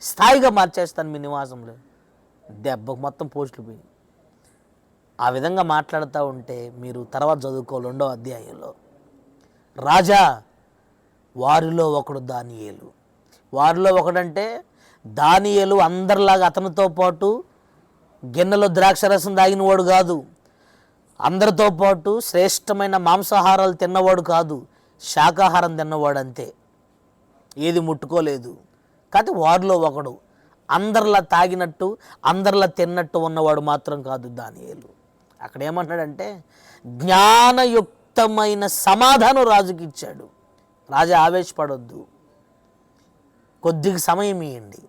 స్థాయిగా మార్చేస్తాను మీ నివాసంలో. దెబ్బకు మొత్తం పోస్టులు పోయి. ఆ విధంగా మాట్లాడుతూ ఉంటే మీరు తర్వాత చదువుకోవాలి 2వ అధ్యాయంలో. రాజా, వారిలో ఒకడు దానియేలు. వారిలో ఒకడంటే దానియేలు అందరిలాగా అతనితో పాటు గిన్నెలో ద్రాక్షరసం తాగినవాడు కాదు, అందరితో పాటు శ్రేష్టమైన మాంసాహారాలు తిన్నవాడు కాదు, శాకాహారం తిన్నవాడు అంతే, ఏది ముట్టుకోలేదు. కాకపోతే వారిలో ఒకడు, అందరిలా తాగినట్టు అందరిలా తిన్నట్టు ఉన్నవాడు మాత్రం కాదు దానియేలు. అక్కడ ఏమంటాడంటే జ్ఞానయుక్తమైన సమాధానం రాజుకి ఇచ్చాడు. రాజా ఆవేశపడొద్దు, కొద్దిగా సమయం ఇవ్వండి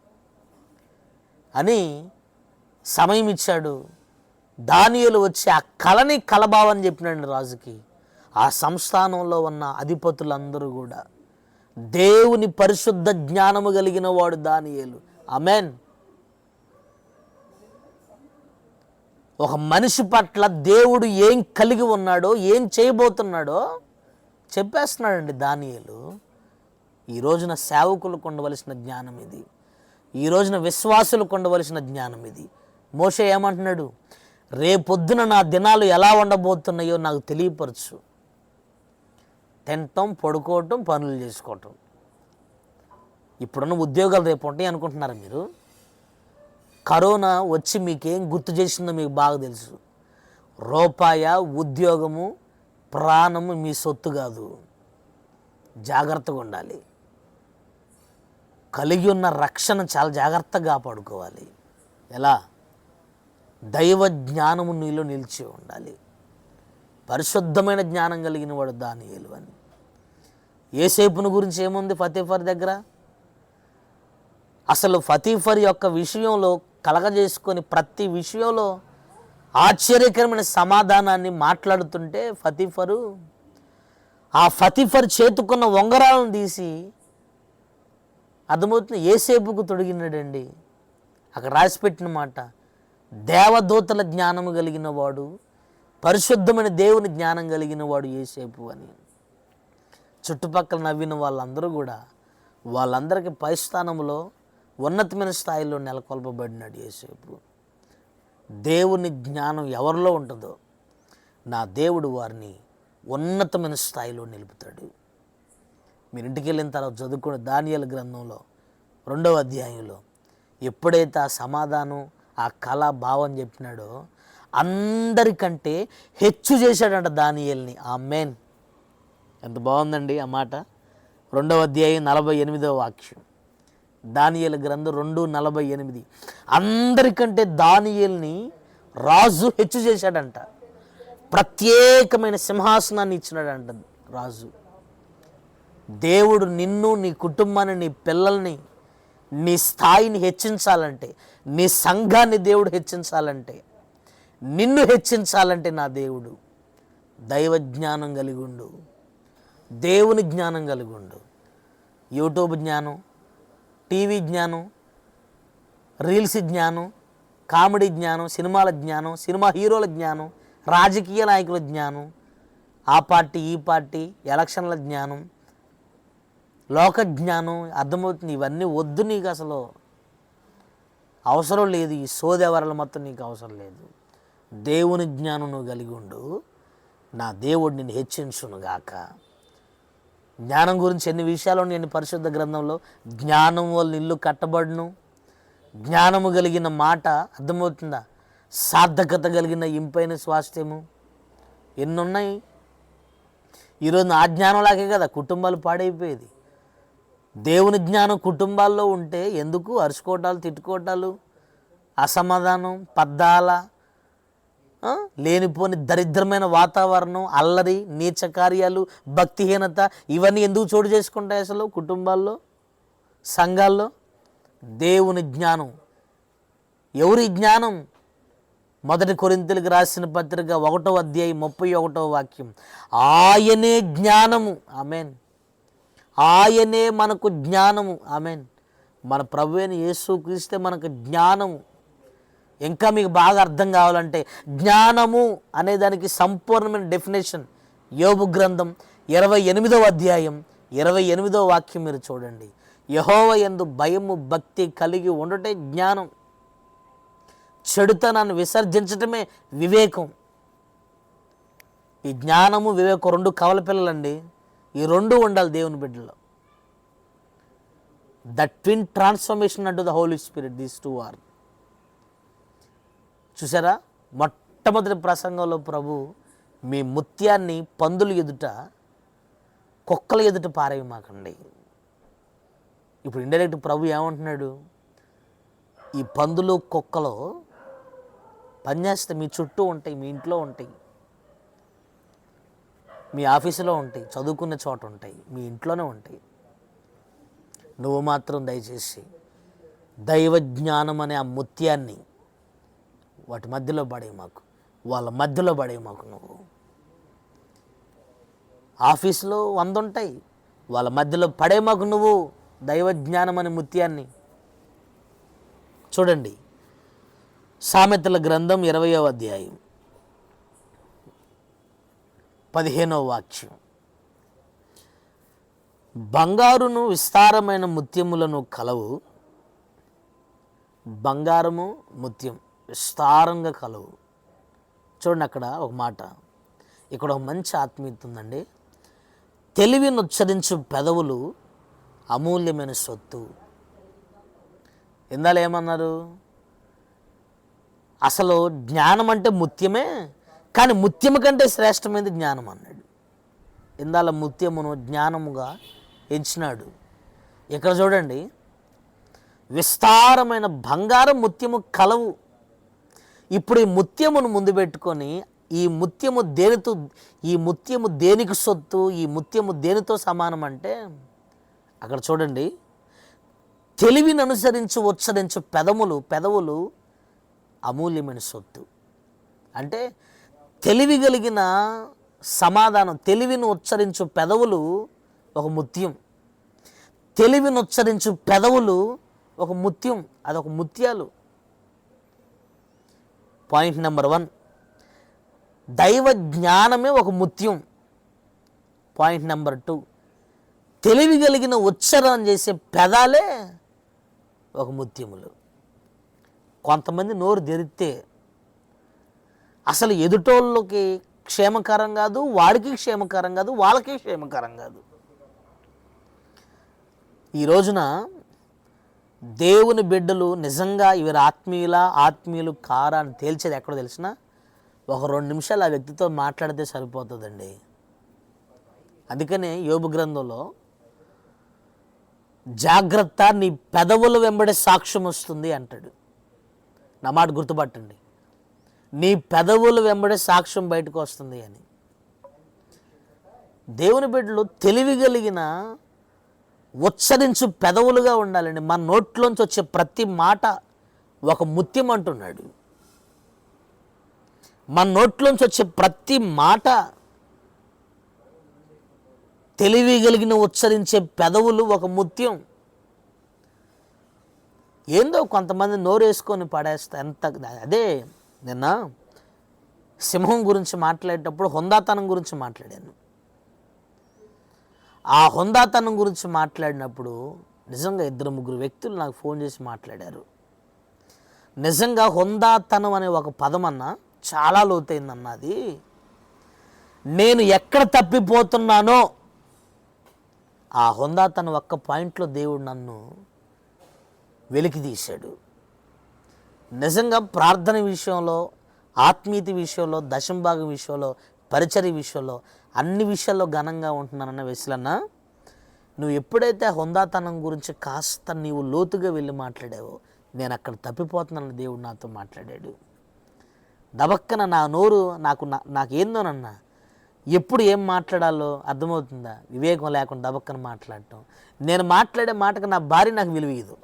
అని సమయం ఇచ్చాడు. దానియేలు వచ్చి ఆ కళని కలబావని చెప్పినాడు రాజుకి. ఆ సంస్థానంలో ఉన్న అధిపతులందరూ కూడా దేవుని పరిశుద్ధ జ్ఞానము కలిగిన వాడు దానియేలు. ఆమేన్. ఒక మనిషి పట్ల దేవుడు ఏం కలిగి ఉన్నాడో, ఏం చేయబోతున్నాడో చెప్పేస్తున్నాడండి దానియేలు. ఈ రోజున సేవకులకు ఉండవలసిన జ్ఞానం ఇది, ఈ రోజున విశ్వాసులకు ఉండవలసిన జ్ఞానం ఇది. మోషే ఏమంటున్నాడు? రేపొద్దున నా దినాలు ఎలా ఉండబోతున్నాయో నాకు తెలియపరచు. తినటం, పడుకోవటం, పనులు చేసుకోవటం. ఇప్పుడున్న ఉద్యోగాలు రేపు ఉంటాయి అనుకుంటున్నారా మీరు? కరోనా వచ్చి మీకేం గుర్తు చేసిందో మీకు బాగా తెలుసు. రూపాయ, ఉద్యోగము, ప్రాణము మీ సొత్తు కాదు. జాగ్రత్తగా ఉండాలి. కలిగి ఉన్న రక్షణ చాలా జాగ్రత్తగా కాపాడుకోవాలి. ఎలా? దైవ జ్ఞానము నీలో నిలిచి ఉండాలి. పరిశుద్ధమైన జ్ఞానం కలిగిన వాడు దానియేలు అని. యోసేపును గురించి ఏముంది ఫతేఫర్ దగ్గర? అసలు ఫతీఫర్ యొక్క విషయంలో కలగజేసుకొని ప్రతి విషయంలో ఆశ్చర్యకరమైన సమాధానాన్ని మాట్లాడుతుంటే ఫతీఫర్ చేతుకున్న ఉంగరాలను తీసి అర్థమవుతుంది యోసేపుకు తొడిగినాడండి. అక్కడ రాసిపెట్టిన మాట, దేవదూతల జ్ఞానము కలిగిన వాడు, పరిశుద్ధమైన దేవుని జ్ఞానం కలిగిన వాడు యోసేపు అని. చుట్టుపక్కల నవ్విన వాళ్ళందరూ కూడా వాళ్ళందరికీ పై స్థానంలో ఉన్నతమైన స్థాయిలో నెలకొల్పబడినాడు యోసేపు. దేవుని జ్ఞానం ఎవరిలో ఉంటుందో నా దేవుడు వారిని ఉన్నతమైన స్థాయిలో నిలుపుతాడు. మీరు ఇంటికి వెళ్ళిన తర్వాత చదువుకున్న దానియేలు గ్రంథంలో 2వ అధ్యాయంలో ఎప్పుడైతే ఆ సమాధానం, ఆ కళ, భావం చెప్పినాడో అందరికంటే హెచ్చు చేశాడంట దానియేలుని. ఆమేన్. ఎంత బాగుందండి ఆ మాట. 2వ అధ్యాయం 48వ వాక్యం. దానియేలు గ్రంథం 2:48. అందరికంటే దానియేలుని రాజు హెచ్చు చేశాడంట. ప్రత్యేకమైన సింహాసనాన్ని ఇచ్చినాడంట రాజు. దేవుడు నిన్ను, నీ కుటుంబాన్ని, నీ పిల్లల్ని, నీ స్థాయిని హెచ్చించాలంటే, నీ సంఘాన్ని దేవుడు హెచ్చించాలంటే, నిన్ను హెచ్చించాలంటే నా దేవుడు దైవ జ్ఞానం కలిగి ఉండు, దేవుని జ్ఞానం కలిగి ఉండు. యూట్యూబ్ జ్ఞానం, టీవీ జ్ఞానం, రీల్స్ జ్ఞానం, కామెడీ జ్ఞానం, సినిమాల జ్ఞానం, సినిమా హీరోల జ్ఞానం, రాజకీయ నాయకుల జ్ఞానం, ఆ పార్టీ ఈ పార్టీ, ఎలక్షన్ల జ్ఞానం, లోక జ్ఞానం, అర్థమవుతుంది. ఇవన్నీ వద్దు, నీకు అసలు అవసరం లేదు. ఈ సోదెవరలు మొత్తం నీకు అవసరం లేదు. దేవుని జ్ఞానం నువ్వు కలిగి ఉండు, నా దేవుడు నిన్ను హెచ్చించునుగాక. జ్ఞానం గురించి ఎన్ని విషయాలు ఉన్నాయండి పరిశుద్ధ గ్రంథంలో. జ్ఞానం వల్ల ఇల్లు కట్టబడును, జ్ఞానము కలిగిన మాట, అర్థమవుతుందా, సార్థకత కలిగిన ఇంపైన స్వాస్థ్యము, ఎన్నున్నాయి. ఈరోజు ఆ జ్ఞానంలాగే కదా కుటుంబాలు పాడైపోయేది. దేవుని జ్ఞానం కుటుంబాల్లో ఉంటే ఎందుకు అరుచుకోవటాలు, తిట్టుకోవటాలు, అసమాధానం, పద్దాల, లేనిపోని దరిద్రమైన వాతావరణం, అల్లరి, నీచ కార్యాలు, భక్తిహీనత, ఇవన్నీ ఎందుకు చోటు చేసుకుంటాయి అసలు కుటుంబాల్లో, సంఘాల్లో? దేవుని జ్ఞానం. ఎవరి జ్ఞానం? 1 కొరింథీయులకు రాసిన పత్రిక 1వ అధ్యాయం 31వ వాక్యం. ఆయనే జ్ఞానము. ఆమేన్. ఆయనే మనకు జ్ఞానము. ఆమేన్. మన ప్రభువైన యేసుక్రీస్తే మనకు జ్ఞానము. ఇంకా మీకు బాగా అర్థం కావాలంటే జ్ఞానము అనే దానికి సంపూర్ణమైన డెఫినేషన్ యోబు గ్రంథం 28వ అధ్యాయం 28వ వాక్యం మీరు చూడండి. యెహోవా యందు భయము భక్తి కలిగి ఉండటే జ్ఞానం, చెడుతనాన్ని విసర్జించటమే వివేకం. ఈ జ్ఞానము వివేకం రెండు కవల పిల్లలండి. ఈ రెండు ఉండాలి దేవుని బిడ్డలో. ద ట్విన్ ట్రాన్స్ఫర్మేషన్ అంటూ the holy spirit, these two are. చూసారా, మొట్టమొదటి ప్రసంగంలో ప్రభు మీ ముత్యాన్ని పందుల ఎదుట కుక్కల ఎదుట పారేవి మాకండి. ఇప్పుడు ఇండైరెక్ట్ ప్రభు ఏమంటున్నాడు, ఈ పందులు కుక్కలు పనిచేస్తే మీ చుట్టూ ఉంటాయి, మీ ఇంట్లో ఉంటాయి, మీ ఆఫీసులో ఉంటాయి, చదువుకునే చోట ఉంటాయి, మీ ఇంట్లోనే ఉంటాయి. నువ్వు మాత్రం దయచేసి దైవ జ్ఞానం అనే ఆ ముత్యాన్ని వాటి మధ్యలో పడే మాకు, వాళ్ళ మధ్యలో పడే మాకు. నువ్వు ఆఫీసులో 100 ఉంటాయి, వాళ్ళ మధ్యలో పడే మాకు నువ్వు దైవ జ్ఞానం అనే ముత్యాన్ని. చూడండి, సామెతల గ్రంథం 20వ అధ్యాయం 15వ వాక్యం. బంగారును విస్తారమైన ముత్యములను కలవు. బంగారము ముత్యం విస్తారంగా కలవు. చూడండి, అక్కడ ఒక మాట, ఇక్కడ ఒక మంచి ఆత్మీయత ఉందండి. తెలివిని ఉచ్చరించు పెదవులు అమూల్యమైన సొత్తు. ఇందాల ఏమన్నారు, అసలు జ్ఞానం అంటే ముత్యమే, కానీ ముత్యము కంటే శ్రేష్టమైనది జ్ఞానం అన్నాడు. ఇందాల ముత్యమును జ్ఞానముగా ఎంచినాడు. ఇక్కడ చూడండి, విస్తారమైన బంగారం ముత్యము కలవు. ఇప్పుడు ఈ ముత్యమును ముందు పెట్టుకొని ఈ ముత్యము దేనితో, ఈ ముత్యము దేనికి సొత్తు, ఈ ముత్యము దేనితో సమానం అంటే అక్కడ చూడండి, తెలివిని అనుసరించి ఉచ్చరించు పెదవులు అమూల్యమైన సొత్తు. అంటే తెలివి కలిగిన సమాధానం, తెలివిని ఉచ్చరించు పెదవులు ఒక ముత్యం, తెలివిని ఉచ్చరించు పెదవులు ఒక ముత్యం, అదొక ముత్యాలు. పాయింట్ నెంబర్ 1, దైవ జ్ఞానమే ఒక ముత్యం. పాయింట్ నెంబర్ 2, తెలివి కలిగిన ఉచ్చారణ చేసే పెదాలే ఒక ముత్యములు. కొంతమంది నోరు తెరిస్తే అసలు ఎదుటోళ్ళకి క్షేమకరం కాదు, వాడికి క్షేమకరం కాదు, వాళ్ళకి క్షేమకరం కాదు. ఈ రోజున దేవుని బిడ్డలు నిజంగా ఇవి ఆత్మీయులు కారా అని తేల్చేది ఎక్కడో తెలిసిన, ఒక 2 నిమిషాలు ఆ వ్యక్తితో మాట్లాడితే సరిపోతుందండి. అందుకనే యోబు గ్రంథంలో జాగ్రత్త, నీ పెదవుల వెంబడే సాక్ష్యం వస్తుంది అంటాడు. నా మాట గుర్తుపట్టండి, నీ పెదవుల వెంబడే సాక్ష్యం బయటకు వస్తుంది అని. దేవుని బిడ్డలు తెలివి కలిగిన ఉచ్చరించు పెదవులుగా ఉండాలండి. మన నోట్లోంచి వచ్చే ప్రతి మాట ఒక ముత్యం అంటున్నాడు. మన నోట్లోంచి వచ్చే ప్రతి మాట, తెలివి కలిగిన ఉచ్చరించే పెదవులు ఒక ముత్యం. ఏందో కొంతమంది నోరేసుకొని పడేస్తా ఎంత. అదే నిన్న సింహం గురించి మాట్లాడేటప్పుడు హుందాతనం గురించి మాట్లాడాను. ఆ హుందాతనం గురించి మాట్లాడినప్పుడు నిజంగా 2-3 వ్యక్తులు నాకు ఫోన్ చేసి మాట్లాడారు. నిజంగా హుందాతనం అనే ఒక పదం అన్న చాలా లోతైందన్నది. నేను ఎక్కడ తప్పిపోతున్నానో ఆ హుందాతనం ఒక్క పాయింట్లో దేవుడు నన్ను వెలికి తీశాడు. నిజంగా ప్రార్థన విషయంలో, ఆత్మీయత విషయంలో, దశంభాగం విషయంలో, పరిచర్య విషయంలో, అన్ని విషయాల్లో ఘనంగా ఉంటున్నానన్న వెసులన్న, నువ్వు ఎప్పుడైతే హుందాతనం గురించి కాస్త నీవు లోతుగా వెళ్ళి మాట్లాడావో నేను అక్కడ తప్పిపోతున్నానని దేవుడు నాతో మాట్లాడాడు. దబక్కన నా నోరు నాకేందోనన్నా ఎప్పుడు ఏం మాట్లాడాలో అర్థమవుతుందా, వివేకం లేకుండా దబక్కన మాట్లాడటం. నేను మాట్లాడే మాటకు నా భార్య నాకు విలువీయదు.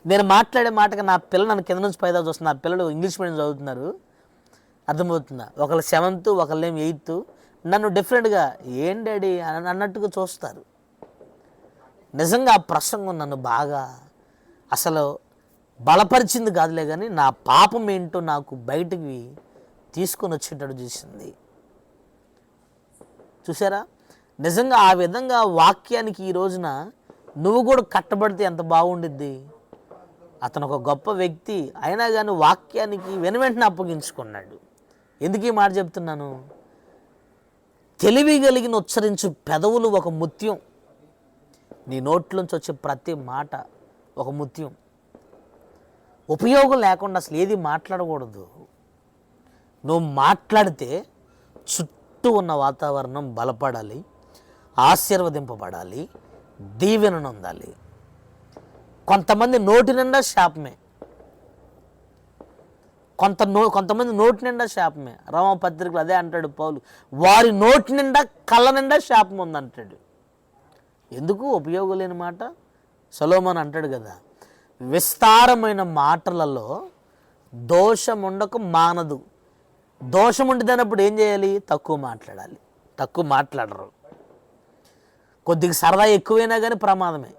నేను మాట్లాడే మాటగా నా పిల్లలు నన్ను కింద నుంచి పైదా చూస్తున్నారు. నా పిల్లలు ఇంగ్లీష్ మీడియం చదువుతున్నారు, అర్థమవుతుందా. ఒకళ్ళు 7th, ఒకళ్ళేం 8th. నన్ను డిఫరెంట్గా ఏం డాడీ అన్నట్టుగా చూస్తారు. నిజంగా ఆ ప్రసంగం నన్ను బాగా అసలు బలపరిచింది కాదులే, కానీ నా పాపం ఏంటో నాకు బయటికి తీసుకొని వచ్చేటట్టు చేసింది. చూసారా, నిజంగా ఆ విధంగా వాక్యానికి ఈ రోజున నువ్వు కూడా కట్టబడితే ఎంత బాగుండిద్ది. అతను ఒక గొప్ప వ్యక్తి అయినా కానీ వాక్యానికి వెనువెంటనే అప్పగించుకున్నాడు. ఎందుకు ఈ మాట చెప్తున్నాను? తెలివి కలిగిన ఉచ్చరించు పెదవులు ఒక ముత్యం. నీ నోట్లోంచి వచ్చే ప్రతి మాట ఒక ముత్యం. ఉపయోగం లేకుండా అసలు ఏది మాట్లాడకూడదు. నువ్వు మాట్లాడితే చుట్టూ ఉన్న వాతావరణం బలపడాలి, ఆశీర్వదింపబడాలి, దీవెనను పొందాలి. కొంతమంది నోటి నిండా శాపమే, కొంతమంది నోటి నిండా శాపమే. రోమపత్రికలు అదే అంటాడు పౌలు, వారి నోటి నిండా కళ్ళ నిండా శాపం ఉందంటాడు. ఎందుకు ఉపయోగం లేని మాట? సొలొమోను అంటాడు కదా, విస్తారమైన మాటలలో దోషం ఉండక మానదు. దోషం ఉండినప్పుడు ఏం చేయాలి? తక్కువ మాట్లాడాలి. తక్కువ మాట్లాడరు. కొద్దిగా సరదా ఎక్కువైనా కానీ ప్రమాదమే.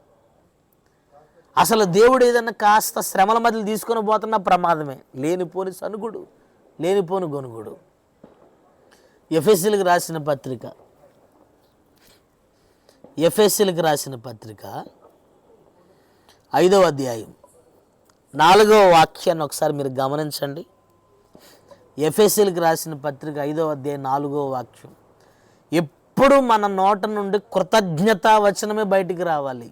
అసలు దేవుడు ఏదన్నా కాస్త శ్రమల మధ్యలో తీసుకొని పోతున్నా ప్రమాదమే. లేనిపోని సనుగుడు, లేనిపోని గొనుగుడు. ఎఫెసీలకు రాసిన పత్రిక 5వ అధ్యాయం 4వ వాక్యాన్ని ఒకసారి మీరు గమనించండి. ఎఫెసీలకు రాసిన పత్రిక 5వ అధ్యాయం 4వ వాక్యం. ఎప్పుడు మన నోట నుండి కృతజ్ఞతా వచనమే బయటికి రావాలి.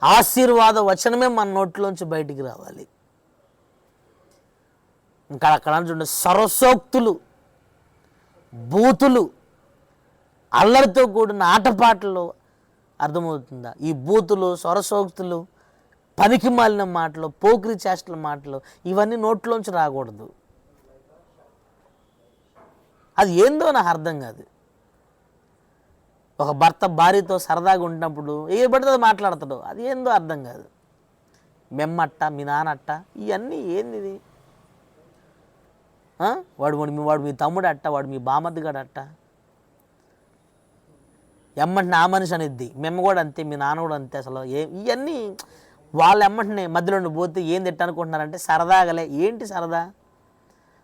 ఆశీర్వాద వచనమే మన నోట్లోంచి బయటికి రావాలి. ఇంకా అక్కడ చూడండి, సరసోక్తులు, బూతులు, అల్లరితో కూడిన ఆటపాటలు. అర్థమవుతుందా? ఈ బూతులు, సరసోక్తులు, పనికి మాలిన మాటలు, పోకిరి చేష్టల మాటలు ఇవన్నీ నోట్లోంచి రాకూడదు. అది ఏందో నాకు అర్థం కాదు. ఒక భర్త భార్యతో సరదాగా ఉంటున్నప్పుడు ఏ పడితే మాట్లాడతాడు, అది ఏందో అర్థం కాదు. మెమ్మట్ట, మీ నాన్నట్ట, ఇవన్నీ ఏంది ఇది? వాడు మీ తమ్ముడు అట్ట, వాడు మీ బామర్దిగాడు అట్ట. ఎమ్మంటే ఆ మనిషి అనిద్ది, మెమ్మ కూడా అంతే, మీ నాన్న కూడా అంతే. అసలు ఇవన్నీ వాళ్ళ ఎమ్మంటనే మధ్యలో పోతే ఏం తిట్టనుకుంటున్నారంటే సరదాగలే. ఏంటి సరదా?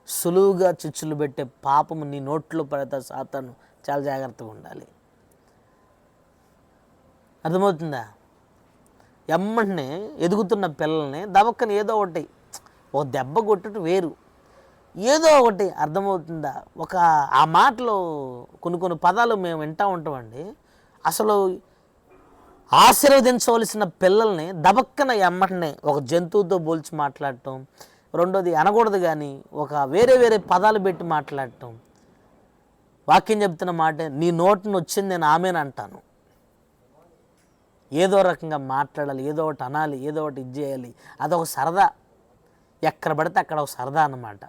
సులువుగా చిచ్చులు పెట్టే పాపము నీ నోట్లో పడతా సాతాను. చాలా జాగ్రత్తగా ఉండాలి. అర్థమవుతుందా? ఎమ్మంటనే ఎదుగుతున్న పిల్లల్ని దవక్కని ఏదో ఒకటి, ఒక దెబ్బ కొట్టుట వేరు, ఏదో ఒకటి. అర్థమవుతుందా? ఆ మాటలు కొన్ని పదాలు మేము వింటూ ఉంటామండి. అసలు ఆశీర్వదించవలసిన పిల్లల్ని దబక్కన ఎమ్మటనే ఒక జంతువుతో పోల్చి మాట్లాడటం. రెండోది అనకూడదు కానీ వేరే పదాలు పెట్టి మాట్లాడటం. వాక్యం చెప్తున్న మాట, నీ నోటిని వచ్చింది నేను ఆమెనంటాను. ఏదో రకంగా మాట్లాడాలి, ఏదో ఒకటి అనాలి, ఏదో ఒకటి ఇది చేయాలి. అదొక సరదా. ఎక్కడ పడితే అక్కడ ఒక సరదా అన్నమాట.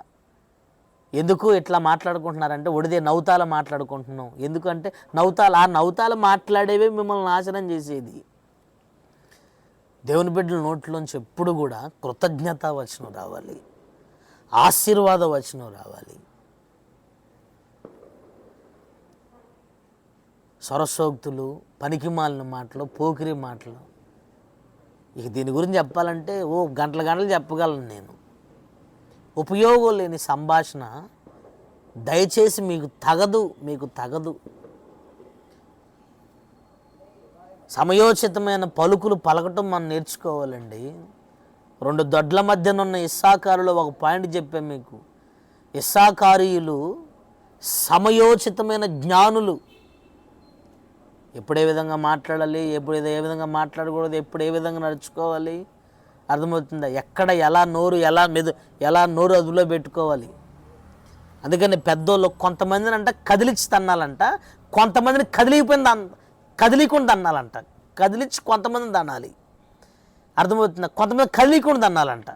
ఎందుకు ఇట్లా మాట్లాడుకుంటున్నారంటే ఒడిదే నవ్వుతాల మాట్లాడుకుంటున్నాం. ఎందుకంటే నవ్వుతాలు మాట్లాడేవే మిమ్మల్ని నాశనం చేసేది. దేవుని బిడ్డల నోట్లోంచి ఎప్పుడు కూడా కృతజ్ఞతా వచనం రావాలి, ఆశీర్వాద వచనం రావాలి. సరసోక్తులు, పనికిమాలిన మాటలు, పోకిరి మాటలు, ఇక దీని గురించి చెప్పాలంటే గంటలు చెప్పగలను నేను. ఉపయోగం లేని సంభాషణ దయచేసి మీకు తగదు. సమయోచితమైన పలుకులు పలకటం మనం నేర్చుకోవాలండి. 2 దొడ్ల మధ్యనున్న ఇస్సాకారులో ఒక పాయింట్ చెప్పాను మీకు. ఇస్సాకారీయులు సమయోచితమైన జ్ఞానులు. ఎప్పుడు ఏ విధంగా మాట్లాడాలి, ఎప్పుడు ఏ విధంగా మాట్లాడకూడదు, ఎప్పుడు ఏ విధంగా నడుచుకోవాలి, అర్థమవుతుందా? ఎక్కడ ఎలా నోరు అదుపులో పెట్టుకోవాలి. అందుకని పెద్దోళ్ళు కొంతమందిని కదిలించి తన్నాలంట, కొంతమందిని కదిలికుండా తన్నాలంట. కదిలించి కొంతమందిని తన్నాలి, అర్థమవుతుందా? కొంతమంది కదిలికుండా తన్నాలంట.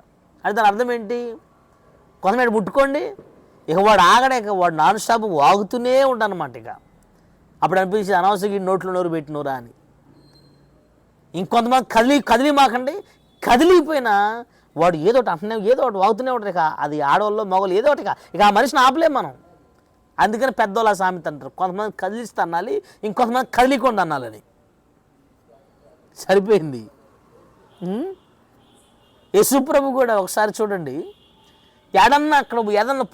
అంటే దాని అర్థం ఏంటి? కొంతమంది ముట్టుకోండి, ఇక వాడు ఆగడే, ఇక వాడు నాన్ స్టాప్ వాగుతూనే ఉంటానమాట. ఇక అప్పుడు అనిపించింది అనవసరంగా నోట్లో నోరు పెట్టినోరా అని. ఇంకొంతమంది కదిలి మాకండి, కదిలిపోయినా వాడు ఏదో ఒకటి అంటనే, ఏదో ఒకటి వాగుతూనే ఉంటారు. ఇక అది ఆడవాళ్ళు మగవాళ్ళు ఏదో ఒకటి, ఇక ఆ మనిషిని ఆపలేం మనం. అందుకని పెద్దోళ్ళ సామెత అంటారు, కొంతమంది కదిలిస్తే అనాలి, ఇంకొంతమంది కదిలికుండా అనాలని. సరిపోయింది. యేసుప్రభు కూడా ఒకసారి చూడండి, ఏదన్నా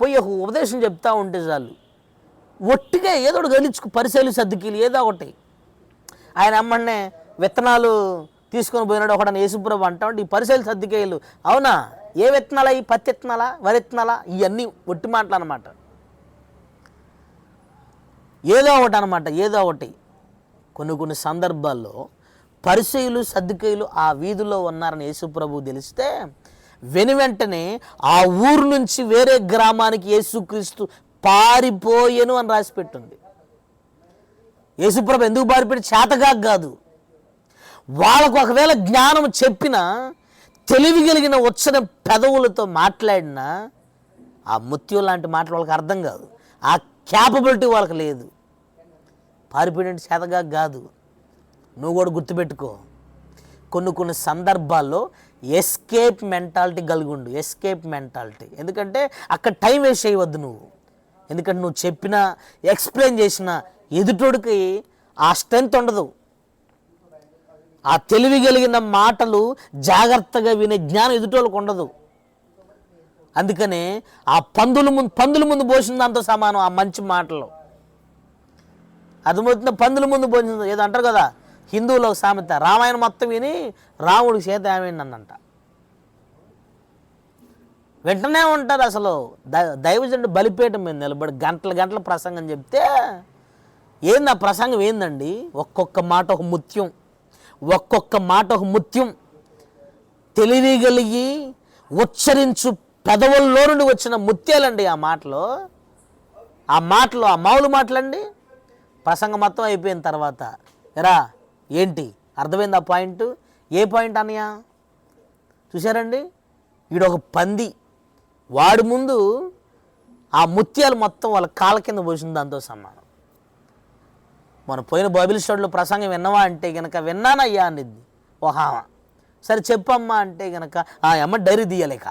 పోయి ఒక ఉపదేశం చెప్తా ఉంటే చాలు, ఒట్టిగా ఏదో ఒకటి గెలుచుకు పరిశీలి సర్దుకీలు ఏదో ఒకటి. ఆయన అమ్మనే విత్తనాలు తీసుకొని పోయినాడు ఒకడని యేసుప్రభు అంటా ఉంటే, ఈ పరిశీలి సర్దుకేయులు అవునా, ఏ విత్తనాలా, ఈ పత్తి విత్తనాలా, వరి విత్తనాలా, ఇవన్నీ ఒట్టి మాటలు అనమాట. ఏదో ఒకటి అనమాట, ఏదో ఒకటి. కొన్ని సందర్భాల్లో పరిసయ్యులు సద్దుకయ్యులు ఆ వీధిలో ఉన్నారని యేసుప్రభు తెలిస్తే వెనువెంటనే ఆ ఊరు నుంచి వేరే గ్రామానికి యేసుక్రీస్తు పారిపోయెను అని రాసిపెట్టింది. యేసుప్రభు ఎందుకు పారిపోయి? చేతగా కాదు, వాళ్ళకు ఒకవేళ జ్ఞానం చెప్పినా, తెలివి కలిగిన వచ్చిన పెదవులతో మాట్లాడినా ఆ ముత్యం లాంటి మాటలు వాళ్ళకి అర్థం కాదు, ఆ క్యాపబిలిటీ వాళ్ళకి లేదు. పారిపోయినట్టు చేతగా కాదు. నువ్వు కూడా గుర్తుపెట్టుకో, కొన్ని సందర్భాల్లో ఎస్కేప్ మెంటాలిటీ కలిగి ఉండు, ఎస్కేప్ మెంటాలిటీ. ఎందుకంటే అక్కడ టైం వేస్ట్ చేయవద్దు నువ్వు. ఎందుకంటే నువ్వు చెప్పినా ఎక్స్ప్లెయిన్ చేసినా ఎదుటోడికి ఆ స్ట్రెంత్ ఉండదు, ఆ తెలివి కలిగిన మాటలు జాగ్రత్తగా వినే జ్ఞానం ఎదుటోళ్ళకు ఉండదు. అందుకనే ఆ పందుల ముందు పోసిన దాంతో సమానం ఆ మంచి మాటలు. అర్థమవుతుందా? పందుల ముందు పోసిన ఏదో అంటారు కదా, హిందువులో సామెత, రామాయణం మొత్తం విని రాముడికి చేత ఏమైందంట. వెంటనే ఉంటారు. అసలు దైవజనుడు బలిపీఠం మీద నిలబడి గంటల ప్రసంగం చెప్తే ఏంది ఆ ప్రసంగం ఏందండి? ఒక్కొక్క మాట ఒక ముత్యం, ఒక్కొక్క మాట ఒక ముత్యం. తెలివి కలిగి ఉచ్చరించు పెదవుల్లో నుండి వచ్చిన ముత్యాలండి ఆ మాటలు, ఆ మామూలు మాటలండి. ప్రసంగం మొత్తం అయిపోయిన తర్వాత ఎరా ఏంటి అర్థమైంది ఆ పాయింట్? ఏ పాయింట్ అన్నయ్య? చూసారండి, ఈడొక పంది, వాడి ముందు ఆ ముత్యాలు మొత్తం వాళ్ళ కాళ్ళ కింద పోసింది దాంతో సమానం. మన పోయిన బైబిల్ స్టడీలో ప్రసంగం విన్నవా అంటే కనుక విన్నానయ్యా అనిద్ది ఓహామా. సరే చెప్పమ్మా అంటే కనుక అమ్మ డైరీ తీయలేక.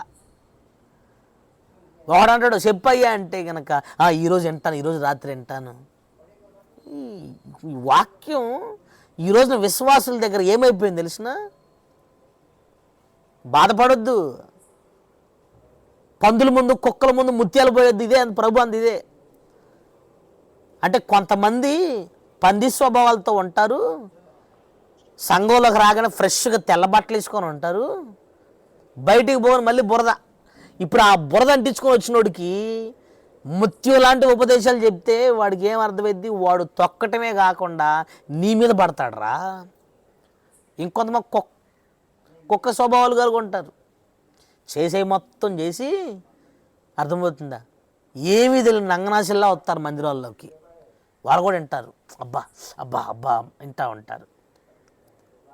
ఒకడంటాడు చెప్పయ్యా అంటే కనుక ఈరోజు వింటాను, ఈరోజు రాత్రి వింటాను. ఈ వాక్యం ఈ రోజున విశ్వాసుల దగ్గర ఏమైపోయింది తెలిసిన? బాధపడొద్దు. పందుల ముందు కుక్కల ముందు ముత్యాలు పోయొద్దు, ఇదే ప్రభు అంది ఇదే. అంటే కొంతమంది పంది స్వభావాలతో ఉంటారు, సంఘంలోకి రాగానే ఫ్రెష్గా తెల్ల బట్టలు వేసుకొని ఉంటారు, బయటికి పోని మళ్ళీ బురద. ఇప్పుడు ఆ బురద అంటించుకొని వచ్చినోడికి ముత్యం లాంటి ఉపదేశాలు చెప్తే వాడికి ఏం అర్థమైద్ది? వాడు తొక్కటమే కాకుండా నీ మీద పడతాడు రా. ఇంకొంతమంది కుక్క స్వభావాలు కలిగి ఉంటారు, చేసే మొత్తం చేసి అర్థమవుతుందా ఏమీ తెలియదు నంగనాశల్లా వస్తారు మందిరాల్లోకి. వాళ్ళు కూడా వింటారు, అబ్బా అబ్బా అబ్బా వింటూ ఉంటారు.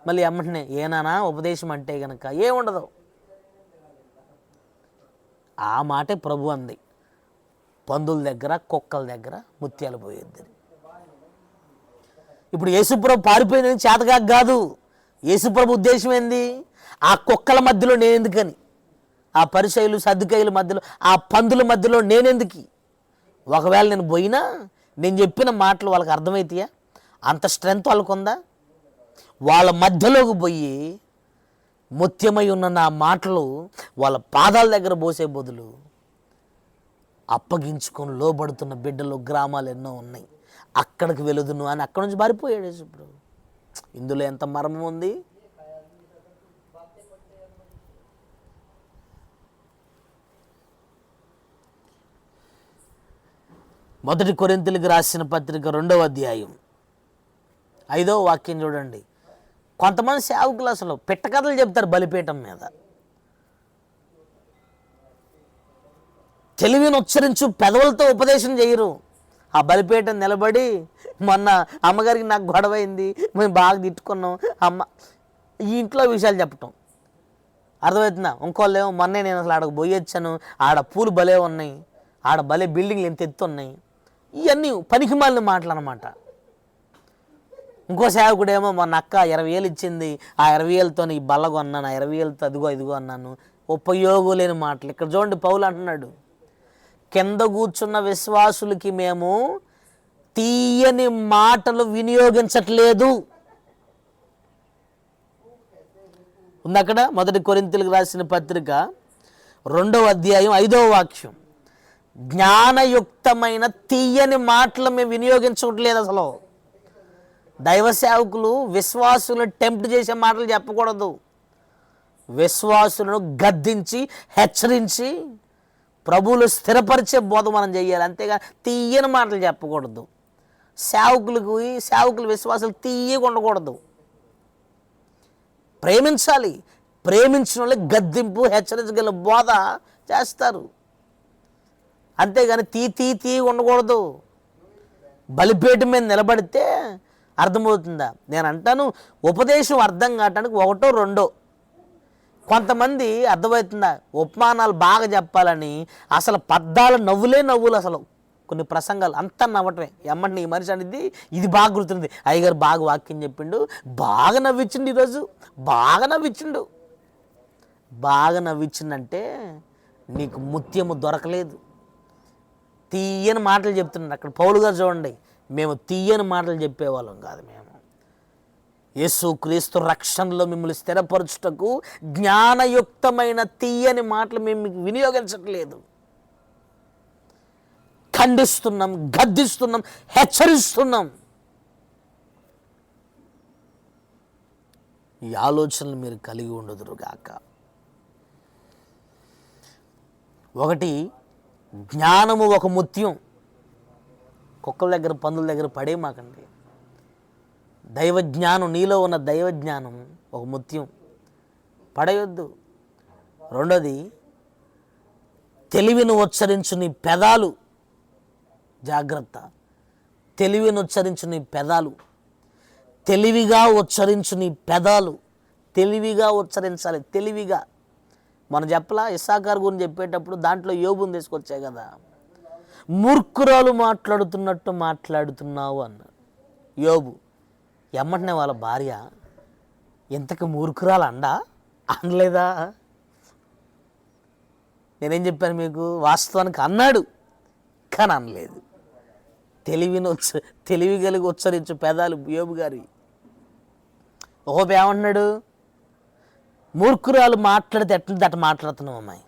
మళ్ళీ అమ్మటనే ఏనానా ఉపదేశం అంటే కనుక ఏముండదు. ఆ మాటే ప్రభు అంది, పందుల దగ్గర కుక్కల దగ్గర ముత్యాలు పోయేద్ది. ఇప్పుడు యేసుప్రభు పారిపోయింది చేతగా కాదు. యేసుప్రభు ఉద్దేశం ఏంది? ఆ కుక్కల మధ్యలో నేనెందుకని, ఆ పరిసయ్యులు సద్దుకయ్యుల మధ్యలో, ఆ పందుల మధ్యలో నేనెందుకు? ఒకవేళ నేను పోయినా నేను చెప్పిన మాటలు వాళ్ళకి అర్థమవుతాయా? అంత స్ట్రెంత్ వాళ్ళకు ఉందా? వాళ్ళ మధ్యలోకి పోయి ముత్యమై ఉన్న నా మాటలు వాళ్ళ పాదాల దగ్గర పోసే బదులు అప్పగించుకొని లోబడుతున్న బిడ్డలు గ్రామాలు ఎన్నో ఉన్నాయి, అక్కడికి వెళుదును అని అక్కడి నుంచి పారిపోయాడు ఇప్పుడు. ఇందులో ఎంత మర్మం ఉంది? మొదటి కొరింథీయులకు రాసిన పత్రిక 2వ అధ్యాయం 5వ వాక్యం చూడండి. కొంతమంది సేవకులు అసలు పిట్టకథలు చెప్తారు బలిపీఠం మీద. తెలివిని ఉచ్చరించు పెదవులతో ఉపదేశం చేయరు. ఆ బలిపీఠం నిలబడి మొన్న అమ్మగారికి నాకు గొడవ అయింది, మేము బాగా తిట్టుకున్నాం అమ్మ, ఈ ఇంట్లో విషయాలు చెప్పటం అర్థమవుతుందా? ఇంకోళ్ళు ఏమో మొన్నే నేను అసలు ఆడకు పోయొచ్చాను, ఆడ పూలు భలే ఉన్నాయి, ఆడ భలే బిల్డింగ్లు ఎంత ఎత్తు ఉన్నాయి, ఇవన్నీ పనికిమాలిన మాటలు అన్నమాట. ఇంకో సేవకుడేమో మొన్న అక్క 20,000 ఇచ్చింది, ఆ 20,000తో ఈ బల్ల కొన్నాను, ఆ 20,000తో అదిగో ఇదిగో అన్నాను. ఉపయోగం లేని మాటలు. ఇక్కడ చూడండి పౌలు అంటున్నాడు, కింద కూర్చున్న విశ్వాసులకి మేము తీయని మాటలు వినియోగించట్లేదు. ఉంది అక్కడ. 1 కొరింథీయులకు రాసిన పత్రిక 2వ అధ్యాయం 5వ వాక్యం. జ్ఞానయుక్తమైన తీయని మాటలు మేము వినియోగించట్లేదు. అసలు దైవ సేవకులు విశ్వాసులను టెంప్ట్ చేసే మాటలు చెప్పకూడదు. విశ్వాసులను గద్దించి హెచ్చరించి ప్రభువులు స్థిరపరిచే బోధ మనం చేయాలి. అంతేగా తీయని మాటలు చెప్పకూడదు. సేవకులు విశ్వాసాలు తీయగా ఉండకూడదు. ప్రేమించాలి. ప్రేమించిన వాళ్ళకి గద్దింపు హెచ్చరించగల బోధ చేస్తారు. అంతేగాని తీ ఉండకూడదు. బలిపేట మీద నిలబడితే అర్థమవుతుందా? నేను అంటాను, ఉపదేశం అర్థం కావటానికి 1, 2. కొంతమంది అర్థమవుతుందా, ఉపమానాలు బాగా చెప్పాలని అసలు పద్దాలు నవ్వులు. అసలు కొన్ని ప్రసంగాలు అంతా నవ్వటమే. ఎమ్మంటే ఈ మనిషి అనేది ఇది బాగా గుర్తుంది, అయ్యగారు బాగా వాక్యం చెప్పిండు, బాగా నవ్వించిండు, ఈరోజు బాగా నవ్వించిండంటే నీకు ముత్యము దొరకలేదు. తీయని మాటలు చెప్తున్నాడు. అక్కడ పౌలు గారు చూడండి, మేము తీయని మాటలు చెప్పేవాళ్ళం కాదు. మేము యేసుక్రీస్తు రక్షణలో మిమ్మల్ని స్థిరపరచుటకు జ్ఞానయుక్తమైన తీయని మాటలు మేము మీకు వినియోగించట్లేదు. ఖండిస్తున్నాం, గద్దిస్తున్నాం, హెచ్చరిస్తున్నాం. ఈ ఆలోచనలు మీరు కలిగి ఉండదురుగాక. 1, జ్ఞానము ఒక ముత్యం. కుక్కల దగ్గర పందుల దగ్గర పడే మాకండి. దైవజ్ఞానం, నీలో ఉన్న దైవజ్ఞానం ఒక ముత్యం, పడేయొద్దు. 2, తెలివిని ఉచ్చరించు నీ పెదాలు. జాగ్రత్త. తెలివిని ఉచ్చరించు నీ పెదాలు. తెలివిగా ఉచ్చరించు నీ పెదాలు. తెలివిగా ఉచ్చరించాలి. తెలివిగా. మనం చెప్పలా ఇస్సాకారు గురించి చెప్పేటప్పుడు దాంట్లో యోబుని తీసుకొచ్చాయి కదా. మూర్ఖురాలు మాట్లాడుతున్నట్టు మాట్లాడుతున్నావు అన్నారు యోబు. ఎమ్మటనే వాళ్ళ భార్య, ఇంతకు మూర్ఖురాలు అనలేదా? నేనేం చెప్పాను మీకు? వాస్తవానికి అన్నాడు, కానీ అనలేదు. తెలివి కలిగి ఉచ్చరించు పెదాలు యోబు గారి. ఓహోబు ఏమన్నాడు? మూర్ఖురాలు మాట్లాడితే ఎట్లా అట్లా మాట్లాడుతున్నావు అమ్మాయి.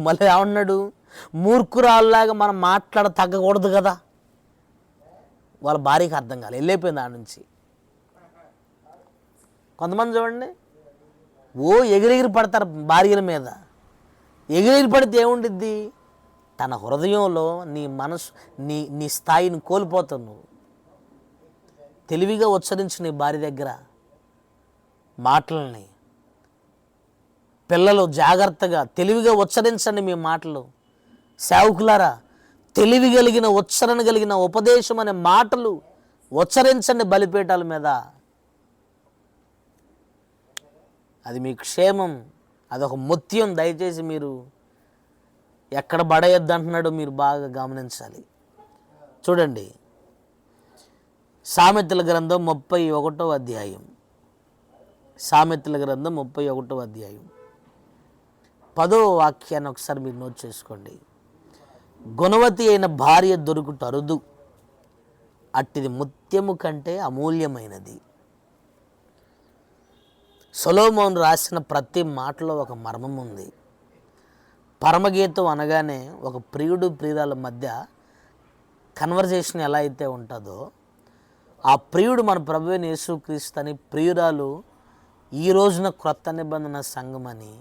మళ్ళీ ఏమన్నాడు? మూర్ఖురాలులాగా మనం తగ్గకూడదు కదా. వాళ్ళ భార్యకి అర్థం కాలేదు, వెళ్ళిపోయింది ఆ నుంచి. కొంతమంది చూడండి, ఎగిరెగిరి పడతారు భార్యల మీద. ఎగిరెగిరి పడితే ఏముండిద్ది? తన హృదయంలో నీ మనసు నీ స్థాయిని కోల్పోతావు నువ్వు. తెలివిగా ఉచ్చరించు నీ భార్య దగ్గర మాటలని. పిల్లలు జాగ్రత్తగా తెలివిగా ఉచ్చరించండి మీ మాటలు. సేవకులారా, తెలివి కలిగిన ఉచ్చరణ కలిగిన ఉపదేశం అనే మాటలు ఉచ్చరించండి బలిపీఠాల మీద. అది మీ క్షేమం, అదొక ముత్యం. దయచేసి మీరు ఎక్కడ పడేయద్దు అంటున్నాడో మీరు బాగా గమనించాలి. చూడండి, సామెతల గ్రంథం 31వ అధ్యాయం. సామెతల గ్రంథం 31వ అధ్యాయం 10వ వాక్యాన్ని ఒకసారి మీరు నోట్ చేసుకోండి. గుణవతి అయిన భార్య దొరుకుట అరుదు, అట్టిది ముత్యము కంటే అమూల్యమైనది. సొలొమోను రాసిన ప్రతి మాటలో ఒక మర్మం ఉంది. పరమగీతం అనగానే ఒక ప్రియుడు ప్రియురాల మధ్య కన్వర్జేషన్ ఎలా అయితే ఉంటుందో, ఆ ప్రియుడు మన ప్రభువైన యేసుక్రీస్తు అని, ప్రియురాలు ఈ రోజున క్రొత్త నిబంధన సంఘమని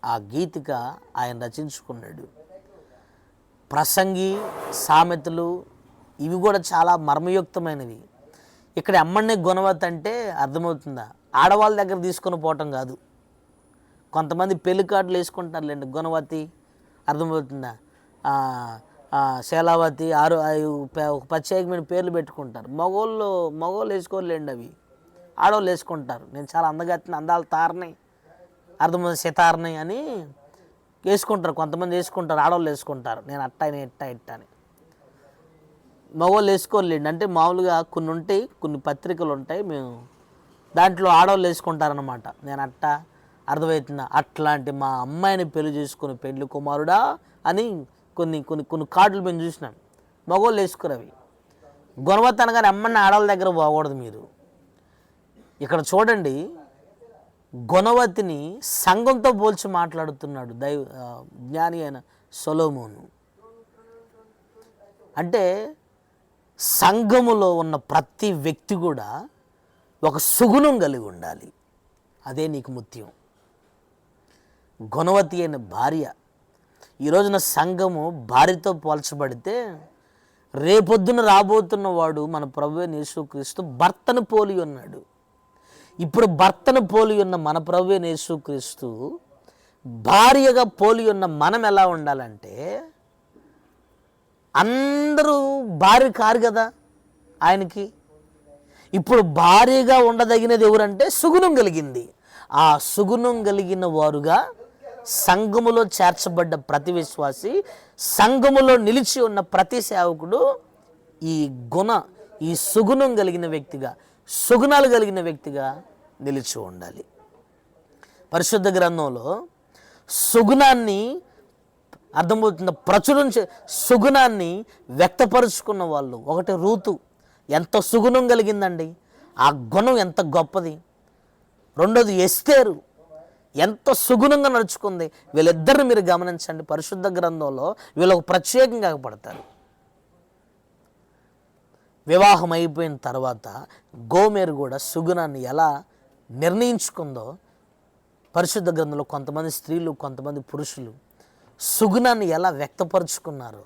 ఆ గీతిక ఆయన రచించుకున్నాడు. ప్రసంగి, సామెతలు ఇవి కూడా చాలా మర్మయుక్తమైనవి. ఇక్కడ అమ్మని గుణవతి అంటే అర్థమవుతుందా? ఆడవాళ్ళ దగ్గర తీసుకొని పోవటం కాదు. కొంతమంది పెళ్లి కార్డులు వేసుకుంటారులేండి, గుణవతి, అర్థమవుతుందా? శీలావతి, ఒక ప్రత్యేకమైన పేర్లు పెట్టుకుంటారు. మగోళ్ళు వేసుకోలేండి, అవి ఆడవాళ్ళు వేసుకుంటారు. నేను చాలా అందాల తారని, అర్థమవుతుంది, సితారని అని వేసుకుంటారు. కొంతమంది వేసుకుంటారు, ఆడవాళ్ళు వేసుకుంటారు. నేను ఇట్ట అని. మగవాళ్ళు వేసుకోలేండి. అంటే మామూలుగా కొన్ని ఉంటాయి, కొన్ని పత్రికలు ఉంటాయి, మేము దాంట్లో ఆడవాళ్ళు వేసుకుంటారనమాట. నేను అర్థమవుతుందా? అట్లాంటి మా అమ్మాయిని పెళ్లి చేసుకుని పెళ్లి కుమారుడా అని కొన్ని కార్డులు మేము చూసినాం. మగవాళ్ళు వేసుకురు అవి. గుణవత్త అనగానే అమ్మని ఆడవాళ్ళ దగ్గర పోకూడదు మీరు. ఇక్కడ చూడండి, గుణవతిని సంఘంతో పోల్చి మాట్లాడుతున్నాడు జ్ఞాని అయిన సొలొమోను. అంటే సంఘములో ఉన్న ప్రతి వ్యక్తి కూడా ఒక సుగుణం కలిగి ఉండాలి. అదే నీకు ముత్యం. గుణవతి అయిన భార్య. ఈ రోజున సంఘము భార్యతో పోల్చబడితే రేపొద్దున రాబోతున్న వాడు మన ప్రభువైన యేసుక్రీస్తు భర్తను పోలి ఉన్నాడు. ఇప్పుడు భర్తను పోలి ఉన్న మన ప్రభువైన యేసుక్రీస్తు భార్యగా పోలి ఉన్న మనం ఎలా ఉండాలంటే, అందరూ భార్య కారు కదా ఆయనకి. ఇప్పుడు భార్యగా ఉండదగినది ఎవరంటే సుగుణం కలిగింది. ఆ సుగుణం కలిగిన వారుగా సంఘములో చేర్చబడ్డ ప్రతి విశ్వాసి, సంఘములో నిలిచి ఉన్న ప్రతి సేవకుడు ఈ సుగుణం కలిగిన వ్యక్తిగా, సుగుణాలు కలిగిన వ్యక్తిగా నిలిచి ఉండాలి. పరిశుద్ధ గ్రంథంలో సుగుణాన్ని అర్థమవుతున్న ప్రచురం సుగుణాన్ని వ్యక్తపరుచుకున్న వాళ్ళు, ఒకటి రూతు, ఎంత సుగుణం కలిగిందండి, ఆ గుణం ఎంత గొప్పది. రెండోది ఎస్తేరు, ఎంత సుగుణంగా నడుచుకుంది. వీళ్ళిద్దరిని మీరు గమనించండి. పరిశుద్ధ గ్రంథంలో వీళ్ళకు ప్రత్యేకంగా పడతారు. వివాహం అయిపోయిన తర్వాత గోమెరు కూడా సుగుణాన్ని ఎలా నిర్ణయించుకుందో పరిశుద్ధ గ్రంథంలో కొంతమంది స్త్రీలు, కొంతమంది పురుషులు సుగుణాన్ని ఎలా వ్యక్తపరుచుకున్నారో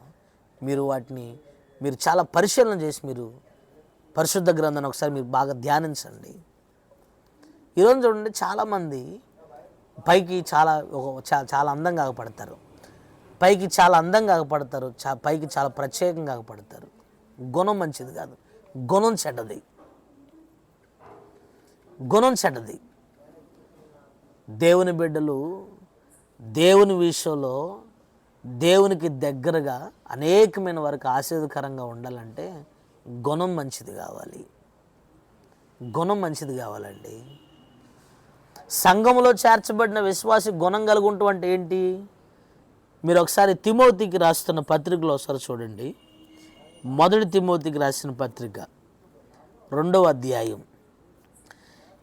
మీరు చాలా పరిశీలన చేసి మీరు పరిశుద్ధ గ్రంథాన్ని ఒకసారి మీరు బాగా ధ్యానించండి. ఈరోజు చూడండి, చాలామంది పైకి చాలా అందంగా పడతారు, పైకి చాలా అందంగా పడతారు, పైకి చాలా ప్రత్యేకంగా పడతారు. గుణం మంచిది కాదు, గుణం చెడ్డది. గుణం చెడ్డది. దేవుని బిడ్డలు దేవుని విషయంలో దేవునికి దగ్గరగా అనేకమైన వారికి ఆశీర్వదకరంగా ఉండాలంటే గుణం మంచిది కావాలి. గుణం మంచిది కావాలండి. సంఘములో చేర్చబడిన విశ్వాసి గుణం కలుగుంటూ అంటే ఏంటి? మీరు ఒకసారి తిమోతికి రాస్తున్న పత్రికలో ఒకసారి చూడండి. మొదటి తిమోతికి రాసిన పత్రిక 2వ అధ్యాయం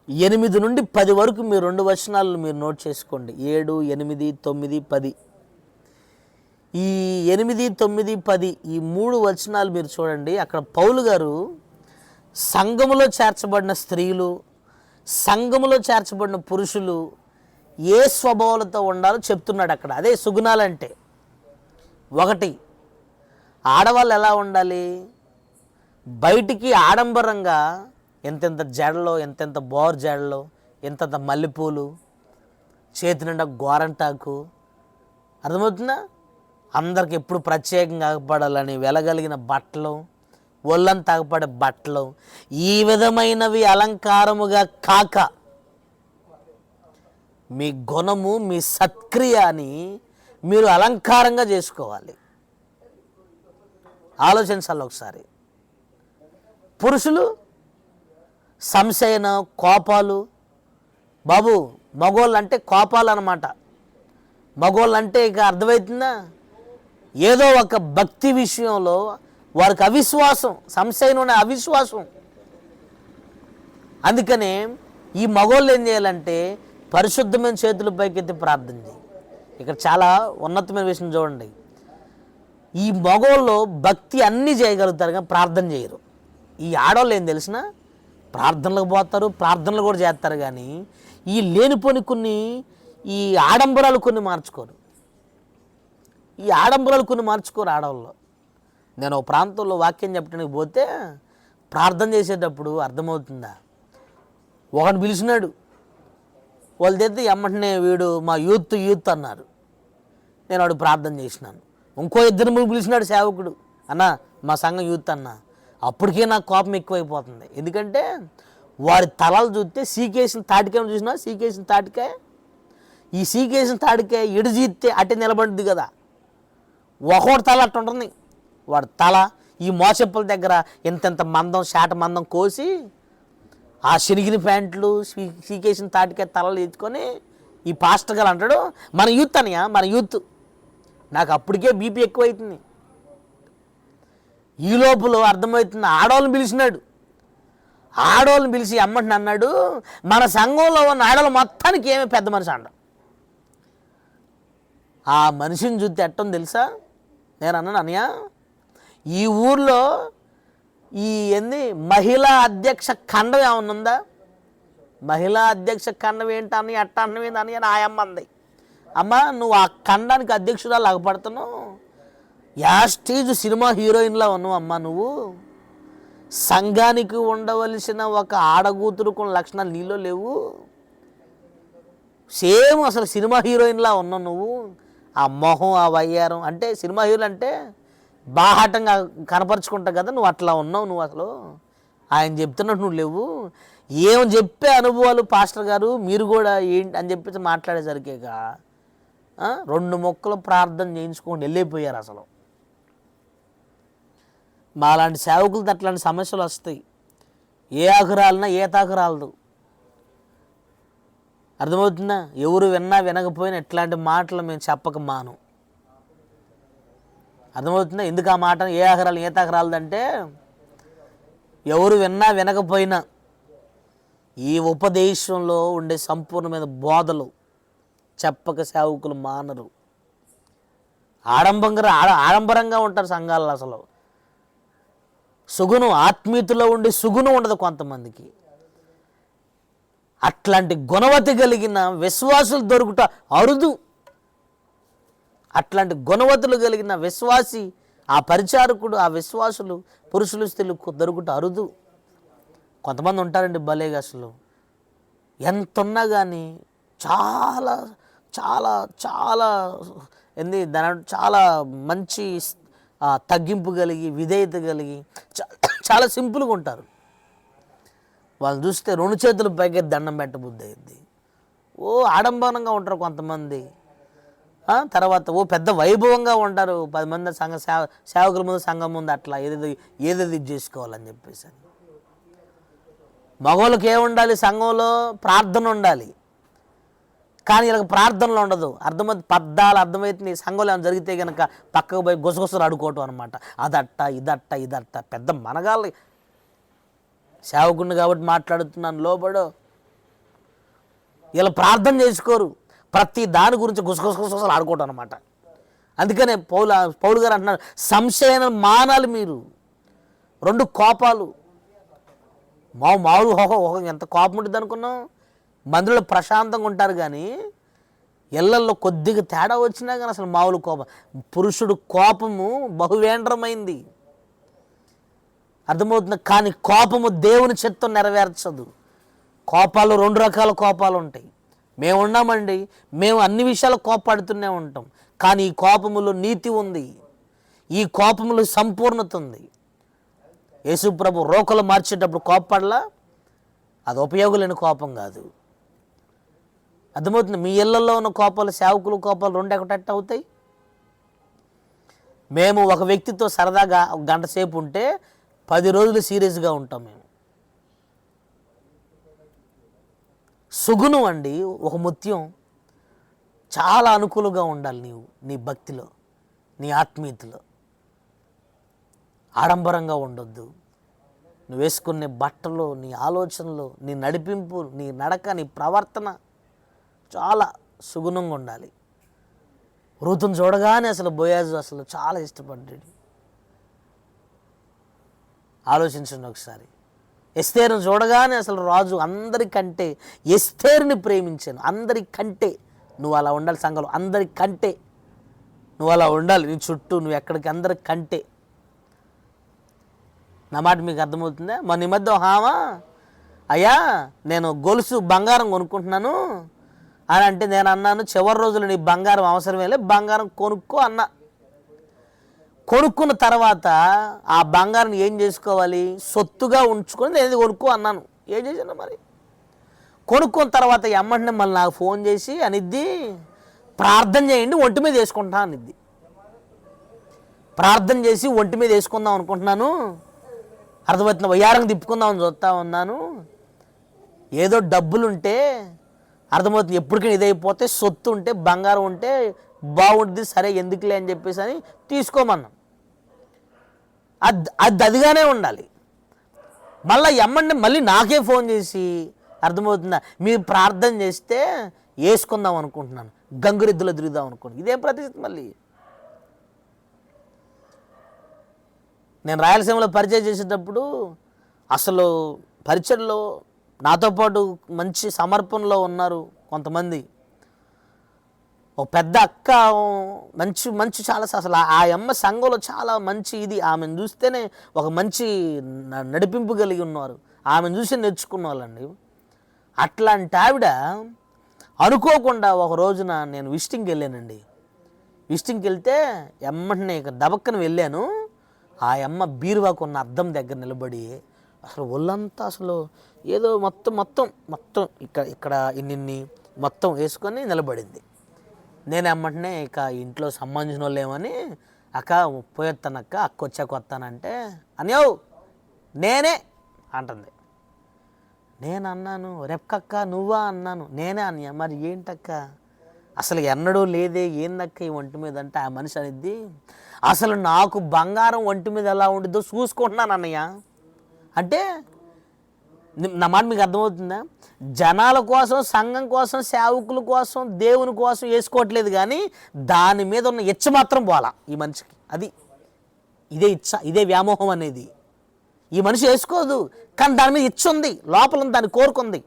8 నుండి 10 వరకు మీరు 2 వచనాలను మీరు నోట్ చేసుకోండి. 7, 8, 9, 10. ఈ 8, 9, 10 ఈ 3 వచనాలు మీరు చూడండి. అక్కడ పౌలు గారు సంఘములో చేర్చబడిన స్త్రీలు, సంఘములో చేర్చబడిన పురుషులు ఏ స్వభావాలతో ఉండాలో చెప్తున్నాడు అక్కడ. అదే సుగుణాలంటే. 1, ఆడవాళ్ళు ఎలా ఉండాలి? బయటికి ఆడంబరంగా ఎంతెంత జడలో, ఎంతెంత బోర్ జడలో, ఎంతెంత మల్లెపూలు, చేతి నిండా గోరంటాకు, అర్థమవుతుందా? అందరికి ఎప్పుడు ప్రత్యేకంగా ఆగపడాలని వెలగలిగిన బట్టలు, ఒళ్ళంతా ఆగపడే బట్టలు, ఈ విధమైనవి అలంకారముగా కాక మీ గుణము, మీ సత్క్రియని మీరు అలంకారంగా చేసుకోవాలి. ఆలోచించాలి ఒకసారి. పురుషులు సంశయన, కోపాలు. బాబు, మగోళ్ళు అంటే కోపాలు అన్నమాట. మగోళ్ళు అంటే ఇక అర్థమవుతుందా? ఏదో ఒక భక్తి విషయంలో వారికి అవిశ్వాసం, సంశయం అనే అవిశ్వాసం. అందుకనే ఈ మగోళ్ళు ఏం చేయాలంటే పరిశుద్ధమైన చేతుల పైకెత్తి ప్రార్థన చేయి. ఇక్కడ చాలా ఉన్నతమైన విషయం చూడండి. ఈ మగోళ్ళు భక్తి అన్నీ చేయగలుగుతారు కానీ ప్రార్థన చేయరు. ఈ ఆడవాళ్ళు ఏం తెలిసిన ప్రార్థనలకు పోతారు, ప్రార్థనలు కూడా చేస్తారు, కానీ ఈ లేనిపోని కొన్ని ఈ ఆడంబరాలు కొన్ని మార్చుకోరు. ఈ ఆడంబరాలు కొన్ని మార్చుకోరు ఆడవాళ్ళు. నేను ఒక ప్రాంతంలో వాక్యం చెప్పడానికి పోతే ప్రార్థన చేసేటప్పుడు అర్థమవుతుందా, ఒకటి పిలిచినాడు, వాళ్ళు తెస్తే ఎమ్మటనే వీడు మా యూత్ అన్నారు. నేను వాడు ప్రార్థన చేసినాను. ఇంకో 2 పిలిచినాడు సేవకుడు, అన్న మా సంఘం యూత్ అన్న. అప్పటికే నాకు కోపం ఎక్కువైపోతుంది. ఎందుకంటే వారి తలలు చూస్తే సీకేసిన తాటికాయ చూసినా, సీకేసిన తాటికాయ, ఈ సీకేసిన తాటికాయ ఎడు జీస్తే అట్టే నిలబడుద్ది కదా. ఒకటి తల అట్టు ఉంటుంది. వాడి తల ఈ మోచెప్పుల దగ్గర ఎంతెంత మందం, శాట మందం కోసి ఆ శనిగిన ప్యాంట్లు, సీకేసిన తాటికాయ తలలు ఎత్తుకొని ఈ పాస్టర్ గారు అంటాడు, మన యూత్ అనియా, మన యూత్. నాకు అప్పటికే బీపీ ఎక్కువైతుంది. ఈ లోపల అర్థమవుతుంది, ఆడవాళ్ళని పిలిచినాడు. ఆడవాళ్ళని పిలిచి అమ్మటిని అన్నాడు, మన సంఘంలో ఉన్న ఆడవాళ్ళు మొత్తానికి ఏమీ పెద్ద మనిషి అంట. ఆ మనిషిని చూస్తే ఎట్టని తెలుసా? నేను అన్నాను, అన్నయ్య ఈ ఊర్లో ఈ మహిళా అధ్యక్ష ఖండం ఏమన్నా ఉందా? మహిళా అధ్యక్ష ఖండం ఏంటని అట్ట అన్నమేంది అని ఆ అమ్మ అంది. అమ్మ నువ్వు ఆ ఖండానికి అధ్యక్షురాలు అగపడుతున్నావు, యాస్టీజ్ సినిమా హీరోయిన్లా ఉన్నావు అమ్మ. నువ్వు సంఘానికి ఉండవలసిన ఒక ఆడగూతురుకున్న లక్షణాలు నీలో లేవు. సేమ్ అసలు సినిమా హీరోయిన్లా ఉన్నావు నువ్వు. ఆ మొహం, ఆ వయ్యారం, అంటే సినిమా హీరోలు అంటే బాహాటంగా కనపరుచుకుంటావు కదా, నువ్వు అట్లా ఉన్నావు. నువ్వు అసలు ఆయన చెప్తున్నట్టు నువ్వు లేవు. ఏం చెప్పే అనుభవాలు పాస్టర్ గారు మీరు కూడా ఏంటి అని చెప్పేసి మాట్లాడేసరికేగా 2 మొక్కలు ప్రార్థన చేయించుకొని వెళ్ళిపోయారు. అసలు మాలాంటి సేవకులతో అట్లాంటి సమస్యలు వస్తాయి. ఏ ఆకురాలన్నా ఏ తాకురాలదు. అర్థమవుతుందా? ఎవరు విన్నా వినకపోయినా ఇట్లాంటి మాటలు మేము చెప్పక మాను. అర్థమవుతుందా? ఎందుకు ఆ మాట ఏ ఆకురాలు ఏ తాకురాలదంటే, ఎవరు విన్నా వినకపోయినా ఈ ఉపదేశంలో ఉండే సంపూర్ణమైన బోధలు చెప్పక సేవకులు మానరు. ఆడంబరంగా ఉంటారు సంఘాలలో. అసలు సుగుణం, ఆత్మీయతలో ఉండే సుగుణం ఉండదు కొంతమందికి. అట్లాంటి గుణవతి కలిగిన విశ్వాసులు దొరుకుట అరుదు. అట్లాంటి గుణవతులు కలిగిన విశ్వాసి, ఆ పరిచారకుడు, ఆ విశ్వాసులు పురుషులు స్త్రీలు దొరుకుట అరుదు. కొంతమంది ఉంటారండి భలేగా, అసలు ఎంత ఉన్నా కానీ చాలా చాలా చాలా దాని చాలా మంచి తగ్గింపు కలిగి, విధేయత కలిగి చాలా సింపుల్గా ఉంటారు. వాళ్ళు చూస్తే 2 చేతులు పైకి దండం పెట్టబుద్ధి అయింది. ఆడంబరంగా ఉంటారు కొంతమంది. తర్వాత పెద్ద వైభవంగా ఉంటారు. 10 మంది సేవకుల ముందు, సంఘం ముందు అట్లా ఏదేది ఇది చేసుకోవాలని చెప్పేసి. మగవాళ్ళకి ఏముండాలి? సంఘంలో ప్రార్థన ఉండాలి. కానీ వీళ్ళకి ప్రార్థనలో ఉండదు. అర్థమైతే నీ సంఘంలో ఏమైనా జరిగితే కనుక పక్కకు పోయి గుసగుసలు అడుకోవటం అనమాట. అదట్ట ఇదట్ట పెద్ద మనగాళ్ళు. సేవకుడిని కాబట్టి మాట్లాడుతున్నాను, లోబడు. వీళ్ళు ప్రార్థన చేసుకోరు, ప్రతి దాని గురించి గుసగుసలు ఆడుకోవటం అనమాట. అందుకనే పౌలు గారు అంటున్నారు, సంశయాన్ని మానాలి మీరు. 2 కోపాలు. మామూలు ఎంత కోపం ఉంటుంది అనుకున్నాం? మందులో ప్రశాంతంగా ఉంటారు కానీ ఇళ్లల్లో కొద్దిగా తేడా వచ్చినా కానీ అసలు మామూలు కోపం. పురుషుడు కోపము బహువేంద్రమైంది, అర్థమవుతుంది. కానీ కోపము దేవుని చిత్తం నెరవేర్చదు. కోపాలు 2 రకాల కోపాలు ఉంటాయి. మేము ఉన్నామండి, మేము అన్ని విషయాలు కోపడుతూనే ఉంటాం. కానీ ఈ కోపములో నీతి ఉంది, ఈ కోపములో సంపూర్ణత ఉంది. యేసుప్రభు రోకలు మార్చేటప్పుడు కోపపడలా, అది ఉపయోగలేని కోపం కాదు. అర్థమవుతుంది. మీ ఇళ్లలో ఉన్న కోపాలు, సేవకులు కోపాలు 2 ఒకటట్టు అవుతాయి. మేము ఒక వ్యక్తితో సరదాగా 1 గంట సేపు ఉంటే 10 రోజులు సీరియస్గా ఉంటాం మేము. సుగుణం అండి, ఒక ముత్యం చాలా అనుకూలంగా ఉండాలి. నీ భక్తిలో, నీ ఆత్మీయతలో ఆడంబరంగా ఉండొద్దు. నువ్వు వేసుకునే బట్టలు, నీ ఆలోచనలు, నీ నడిపింపు, నీ నడక, నీ ప్రవర్తన చాలా సుగుణంగా ఉండాలి. రూతును చూడగానే అసలు బోయాజు అసలు చాలా ఇష్టపడ్డాడు. ఆలోచించండి ఒకసారి. ఎస్తేరును చూడగానే అసలు రాజు అందరికంటే ఎస్తేరుని ప్రేమించాను. అందరికంటే నువ్వు అలా ఉండాలి. సంఘంలో అందరికంటే నువ్వు అలా ఉండాలి. నీ చుట్టూ నువ్వు ఎక్కడికి అందరికంటే. నా మాట మీకు అర్థమవుతుందా? మన ఈ మధ్య హామా అయ్యా నేను గొలుసు బంగారం కొనుక్కుంటున్నాను అని అంటే నేను అన్నాను, చివరి రోజులు నీ బంగారం అవసరమే లేదు, బంగారం కొనుక్కో అన్నా. కొనుక్కున్న తర్వాత ఆ బంగారం ఏం చేసుకోవాలి? సొత్తుగా ఉంచుకొని నేను కొనుక్కో అన్నాను. ఏం చేశాను మరి? కొనుక్కున్న తర్వాత ఎమ్మంటే మళ్ళీ నాకు ఫోన్ చేసి అనిద్ది, ప్రార్థన చేయండి ఒంటి మీద వేసుకుంటా అనిద్ది. ప్రార్థన చేసి ఒంటి మీద వేసుకుందాం అనుకుంటున్నాను, అర్థమవుతున్నా, వయ్యారంగా తిప్పుకుందామని చూస్తా ఉన్నాను. ఏదో డబ్బులుంటే అర్థమవుతుంది, ఎప్పటికైనా ఇదైపోతే సొత్తు ఉంటే, బంగారం ఉంటే బాగుంటుంది, సరే ఎందుకులే అని చెప్పేసి అని తీసుకోమన్నాం. అదిగానే ఉండాలి. మళ్ళీ ఎమ్మంటే మళ్ళీ నాకే ఫోన్ చేసి, అర్థమవుతుందా, మీరు ప్రార్థన చేస్తే వేసుకుందాం అనుకుంటున్నాను, గంగురెద్దులో తిరుగుదాం అనుకుంటున్నాను. ఇదేం ప్రతిష్ఠ మళ్ళీ? నేను రాయలసీమలో పరిచయం చేసేటప్పుడు అసలు పరిచయంలో నాతో పాటు మంచి సమర్పణలో ఉన్నారు కొంతమంది. ఒక పెద్ద అక్క మంచి మంచి చాలా అసలు ఆ అమ్మ సంఘంలో చాలా మంచి ఇది, ఆమెను చూస్తేనే ఒక మంచి నడిపింపు కలిగి ఉన్నారు, ఆమెను చూసి నేర్చుకున్న వాళ్ళండి. అట్లాంటి ఆవిడ అనుకోకుండా ఒక రోజున నేను విజిటింగ్కి వెళ్ళానండి. విజిటింగ్కి వెళ్తే ఎమ్మటనే దబక్కన వెళ్ళాను. ఆ అమ్మ బీరువాకు ఉన్న అద్దం దగ్గర నిలబడి అసలు ఒళ్ళంతా అసలు ఏదో మొత్తం మొత్తం మొత్తం ఇక్కడ ఇన్ని మొత్తం వేసుకొని నిలబడింది. నేను ఎమ్మటనే ఇక ఇంట్లో సంబంధించిన వాళ్ళు ఏమని, అక్క పోయొత్తానక్క, అక్క వచ్చాక వస్తానంటే, అన్యో నేనే అంటుంది. నేను అన్నాను, రెప్కక్క నువ్వా అన్నాను. నేనే అన్నయ్య. మరి ఏంటక్క, అసలు ఎన్నడూ లేదే, ఏందక్క ఈ ఒంటి మీద అంటే, ఆ మనిషి అనేది, అసలు నాకు బంగారం ఒంటి మీద ఎలా ఉండిద్దో చూసుకుంటున్నాను అన్నయ్య అంటే. నా మాట మీకు అర్థమవుతుందా? జనాల కోసం, సంఘం కోసం, సేవకుల కోసం, దేవుని కోసం వేసుకోవట్లేదు, కానీ దాని మీద ఉన్న ఇచ్చ మాత్రం పోలా ఈ మనిషికి. అది ఇదే ఇచ్చ, ఇదే వ్యామోహం అనేది. ఈ మనిషి వేసుకోదు, కానీ దాని మీద ఇచ్చ ఉంది, లోపల దాన్ని కోరుకుంది.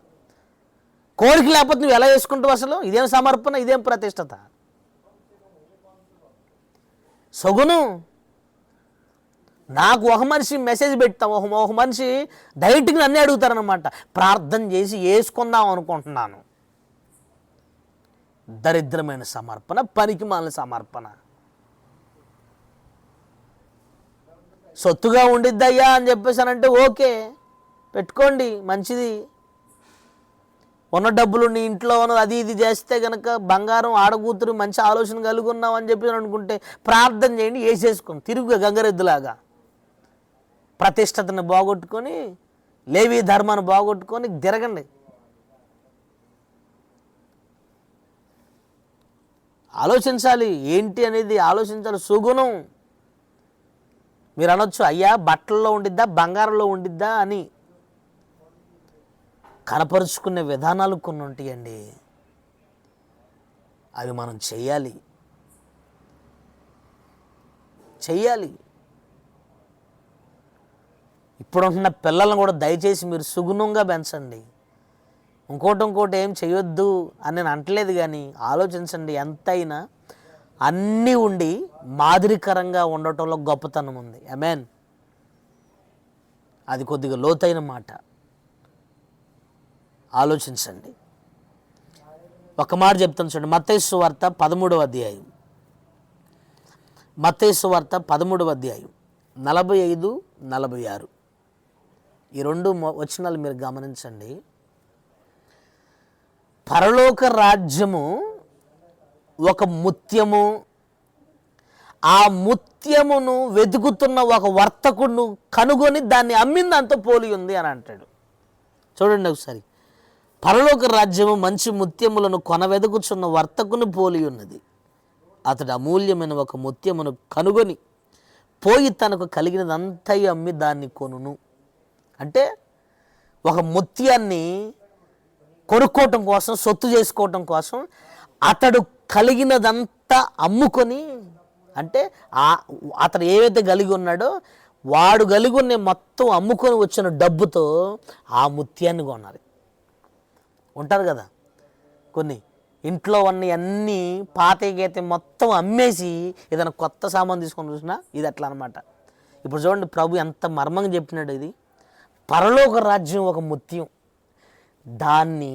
కోరిక లేకపోతే నువ్వు ఎలా వేసుకుంటావు? అసలు ఇదేం సమర్పణ, ఇదేం ప్రతిష్టత? సగును. నాకు ఒక మనిషి మెసేజ్ పెడతాం, ఒక మనిషి డైరెక్ట్గా నన్నే అడుగుతారనమాట, ప్రార్థన చేసి వేసుకుందాం అనుకుంటున్నాను. దరిద్రమైన సమర్పణ, పనికిమాలిన సమర్పణ. సొత్తుగా ఉండిద్దయ్యా అని చెప్పేసానంటే ఓకే, పెట్టుకోండి, మంచిది. ఉన్న డబ్బులు నీ ఇంట్లో ఉన్నది అది ఇది చేస్తే కనుక బంగారం ఆడకూతురు మంచి ఆలోచన కలిగి ఉన్నాం అని చెప్పి అనుకుంటే ప్రార్థన చేయండి, వేసేసుకోండి, తిరుగుగా గంగరెద్దులాగా. ప్రతిష్టతను బాగొట్టుకొని, లేవి ధర్మాన్ని బాగొట్టుకొని తిరగండి. ఆలోచించాలి ఏంటి అనేది, ఆలోచించాలి. సుగుణం. మీరు అనొచ్చు, అయ్యా బట్టల్లో ఉండిద్దా బంగారంలో ఉండిద్దా అని. కనపరుచుకునే విధానాలు కొన్ని ఉంటాయండి, అవి మనం చెయ్యాలి. ఇప్పుడుంటున్న పిల్లలను కూడా దయచేసి మీరు సుగుణంగా పెంచండి. ఇంకోటి ఏం చేయొద్దు అని నేను అంటలేదు, కానీ ఆలోచించండి. ఎంతైనా అన్నీ ఉండి మాదిరికరంగా ఉండటంలో గొప్పతనం ఉంది. ఆమేన్. అది కొద్దిగా లోతైన మాట, ఆలోచించండి. ఒక మాట చెప్తాను చూడండి, మత్తయి సువార్త 13వ అధ్యాయం. మత్తయి సువార్త 13వ అధ్యాయం 45-46 ఈ రెండు వచనాలు మీరు గమనించండి. పరలోక రాజ్యము ఒక ముత్యము, ఆ ముత్యమును వెతుకుతున్న ఒక వర్తకుడు కనుగొని దాన్ని అమ్మిందంతా పోలి ఉంది అని అంటాడు. చూడండి ఒకసారి, పరలోక రాజ్యము మంచి ముత్యములను కొనవెదుకుచున్న వర్తకుని పోలి ఉన్నది. అతడు అమూల్యమైన ఒక ముత్యమును కనుగొని పోయి తనకు కలిగినదంతయు అమ్మి దాన్ని కొనును. అంటే ఒక ముత్యాన్ని కొనుక్కోవటం కోసం, సొత్తు చేసుకోవటం కోసం అతడు కలిగినదంతా అమ్ముకొని, అంటే అతడు ఏవైతే కలిగి ఉన్నాడో వాడు కలిగి ఉన్న మొత్తం అమ్ముకొని వచ్చిన డబ్బుతో ఆ ముత్యాన్ని కొనాలి. ఉంటారు కదా కొన్ని ఇంట్లో ఉన్న అన్నీ పాత గీత మొత్తం అమ్మేసి ఏదైనా కొత్త సామాన్ తీసుకొని చూసినా ఇది అట్లా అనమాట. ఇప్పుడు చూడండి, ప్రభు ఎంత మర్మంగా చెప్పినాడు. ఇది పరలోక రాజ్యం ఒక ముత్యం, దాన్ని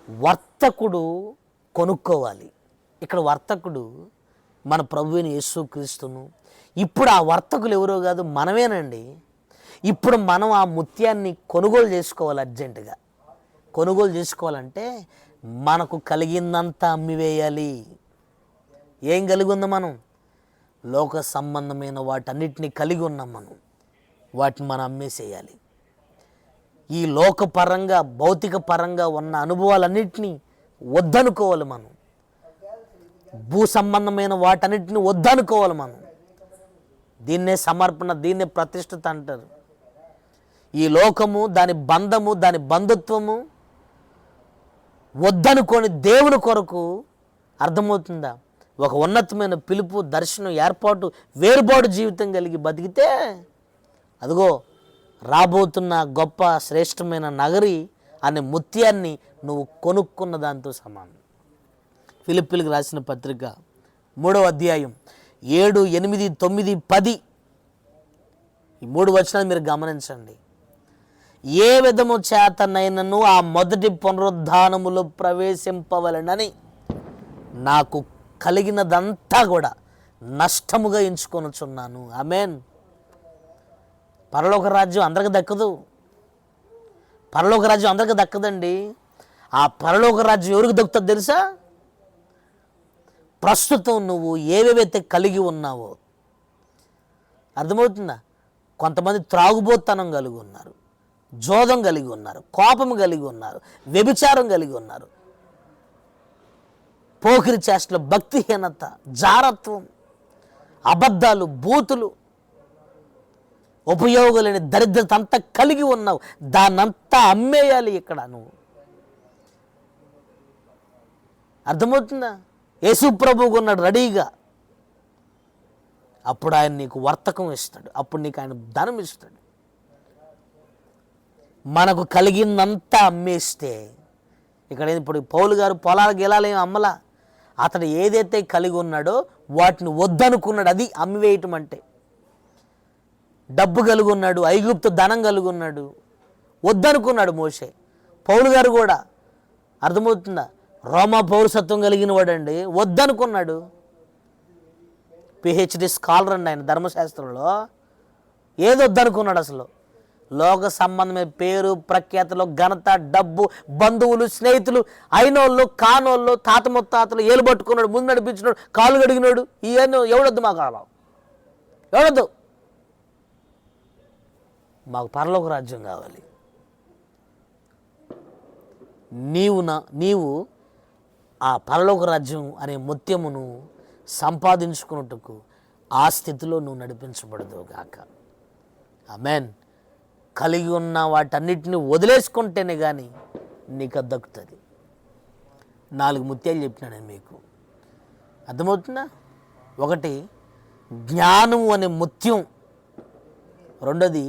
వర్తకుడు కొనుక్కోవాలి. ఇక్కడ వర్తకుడు మన ప్రభువైన యేసుక్రీస్తును. ఇప్పుడు ఆ వర్తకులు ఎవరో కాదు, మనమేనండి. ఇప్పుడు మనం ఆ ముత్యాన్ని కొనుగోలు చేసుకోవాలి. అర్జెంటుగా కొనుగోలు చేసుకోవాలంటే మనకు కలిగిందంతా అమ్మివేయాలి. ఏం కలిగి ఉందో మనం? లోక సంబంధమైన వాటన్నిటినీ కలిగి ఉన్నాం మనం, వాటిని మనం అమ్మేసేయాలి. ఈ లోకపరంగా, భౌతిక పరంగా ఉన్న అనుభవాలన్నింటినీ వద్దనుకోవాలి మనం. భూ సంబంధమైన వాటన్నిటిని వద్దనుకోవాలి మనం. దీన్నే సమర్పణ, దీన్నే ప్రతిష్ఠత అంటారు. ఈ లోకము, దాని బంధము, దాని బంధుత్వము వద్దనుకొని దేవుని కొరకు, అర్థమవుతుందా, ఒక ఉన్నతమైన పిలుపు, దర్శనం, ఏర్పాటు, వేరుబాటు జీవితం కలిగి బతికితే అదిగో రాబోతున్న గొప్ప శ్రేష్టమైన నగరి అనే ముత్యాన్ని నువ్వు కొనుక్కున్న దాంతో సమానం. ఫిలిప్పీలకు రాసిన పత్రిక 3వ అధ్యాయం 7, 8, 9, 10 ఈ 3 వచనాలు మీరు గమనించండి. ఏ విధము చేతనైనను ఆ మొదటి పునరుద్ధానములో ప్రవేశింపవలెనని నాకు కలిగినదంతా కూడా నష్టముగా ఎంచుకొనుచున్నాను. ఆమేన్. పరలోక రాజ్యం అందరికి దక్కదు. పరలోక రాజ్యం అందరికి దక్కదండి. ఆ పరలోక రాజ్యం ఎవరికి దక్కుతుందో తెలుసా? ప్రస్తుతం నువ్వు ఏవేవైతే కలిగి ఉన్నావో, అర్థమవుతుందా? కొంతమంది త్రాగుబోతనం కలిగి ఉన్నారు, జోదం కలిగి ఉన్నారు, కోపం కలిగి ఉన్నారు, వ్యభిచారం కలిగి ఉన్నారు, పోకిరి చేష్టలు, భక్తిహీనత, జారత్వం, అబద్ధాలు, బూతులు, ఉపయోగాలని దరిద్రత అంతా కలిగి ఉన్నావు. దాన్నంతా అమ్మేయాలి ఇక్కడ నువ్వు. అర్థమవుతుందా? యేసు ప్రభువుగా ఉన్నాడు రెడీగా. అప్పుడు ఆయన నీకు వర్తకం ఇస్తాడు, అప్పుడు నీకు ఆయన ధనం ఇస్తాడు. మనకు కలిగిందంతా అమ్మేస్తే, ఇక్కడ ఇప్పుడు పౌలు గారు పొలాలు గెలాలేం అమ్మలా, అతడు ఏదైతే కలిగి ఉన్నాడో వాటిని వద్దనుకున్నాడు. అది అమ్మివేయటం అంటే. డబ్బు కలిగి ఉన్నాడు, ఐగుప్తు ధనం కలిగి ఉన్నాడు, వద్దనుకున్నాడు మోషే. పౌలు గారు కూడా, అర్థమవుతుందా, రోమా పౌరసత్వం కలిగిన వాడండి, వద్దనుకున్నాడు. పిహెచ్డి స్కాలర్ అండి ఆయన ధర్మశాస్త్రంలో. ఏది వద్దనుకున్నాడు అసలు? లోక సంబంధమైన పేరు, ప్రఖ్యాతలు, ఘనత, డబ్బు, బంధువులు, స్నేహితులు, అయినోళ్ళు, కానోళ్ళు, తాత ముత్తాతలు, ఏలు పట్టుకున్నాడు, ముందు నడిపించినాడు, కాలు కడిగినాడు. ఇవన్నీ ఎవడొద్దు మాకు, అలా ఎవడొద్దు. మాకు పరలోక రాజ్యం కావాలి. నీవు ఆ పరలోక రాజ్యం అనే ముత్యమును సంపాదించుకున్నట్టుకు ఆ స్థితిలో నువ్వు నడిపించబడదు గాక. ఆమేన్. కలిగి ఉన్న వాటన్నిటిని వదిలేసుకుంటేనే కానీ నీకు అది దక్కుతుంది. 4 ముత్యాలు చెప్పినాను నేను మీకు, అర్థమవుతుందా? 1 జ్ఞానము అనే ముత్యం, 2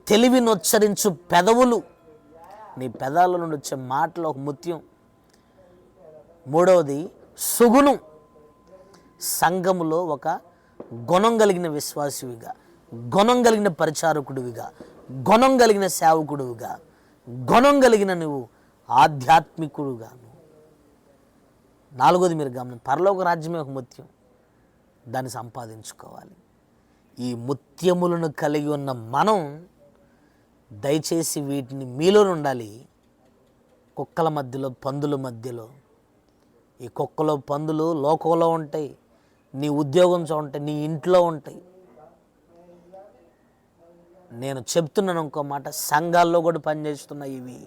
తెలివినొచ్చరించు పెదవులు, నీ పెదాల నుండి వచ్చే మాటలు ఒక ముత్యం, 3 సుగుణం, సంఘములో ఒక గుణం కలిగిన విశ్వాసివిగా, గుణం కలిగిన పరిచారకుడివిగా, గుణం కలిగిన సేవకుడివిగా, గుణం కలిగిన నువ్వు ఆధ్యాత్మికుడుగా. 4 మీరు గమనం, పరలోక రాజ్యమే ఒక ముత్యం, దాన్ని సంపాదించుకోవాలి. ఈ ముత్యములను కలిగి ఉన్న మనం దయచేసి వీటిని మీలో ఉండాలి. కుక్కల మధ్యలో, పందుల మధ్యలో, ఈ కుక్కలు పందులు లోకంలో ఉంటాయి, నీ ఉద్యోగంలో ఉంటాయి, నీ ఇంట్లో ఉంటాయి. నేను చెప్తున్నాను ఇంకో మాట, సంఘాల్లో కూడా పనిచేస్తున్నాయి ఇవి.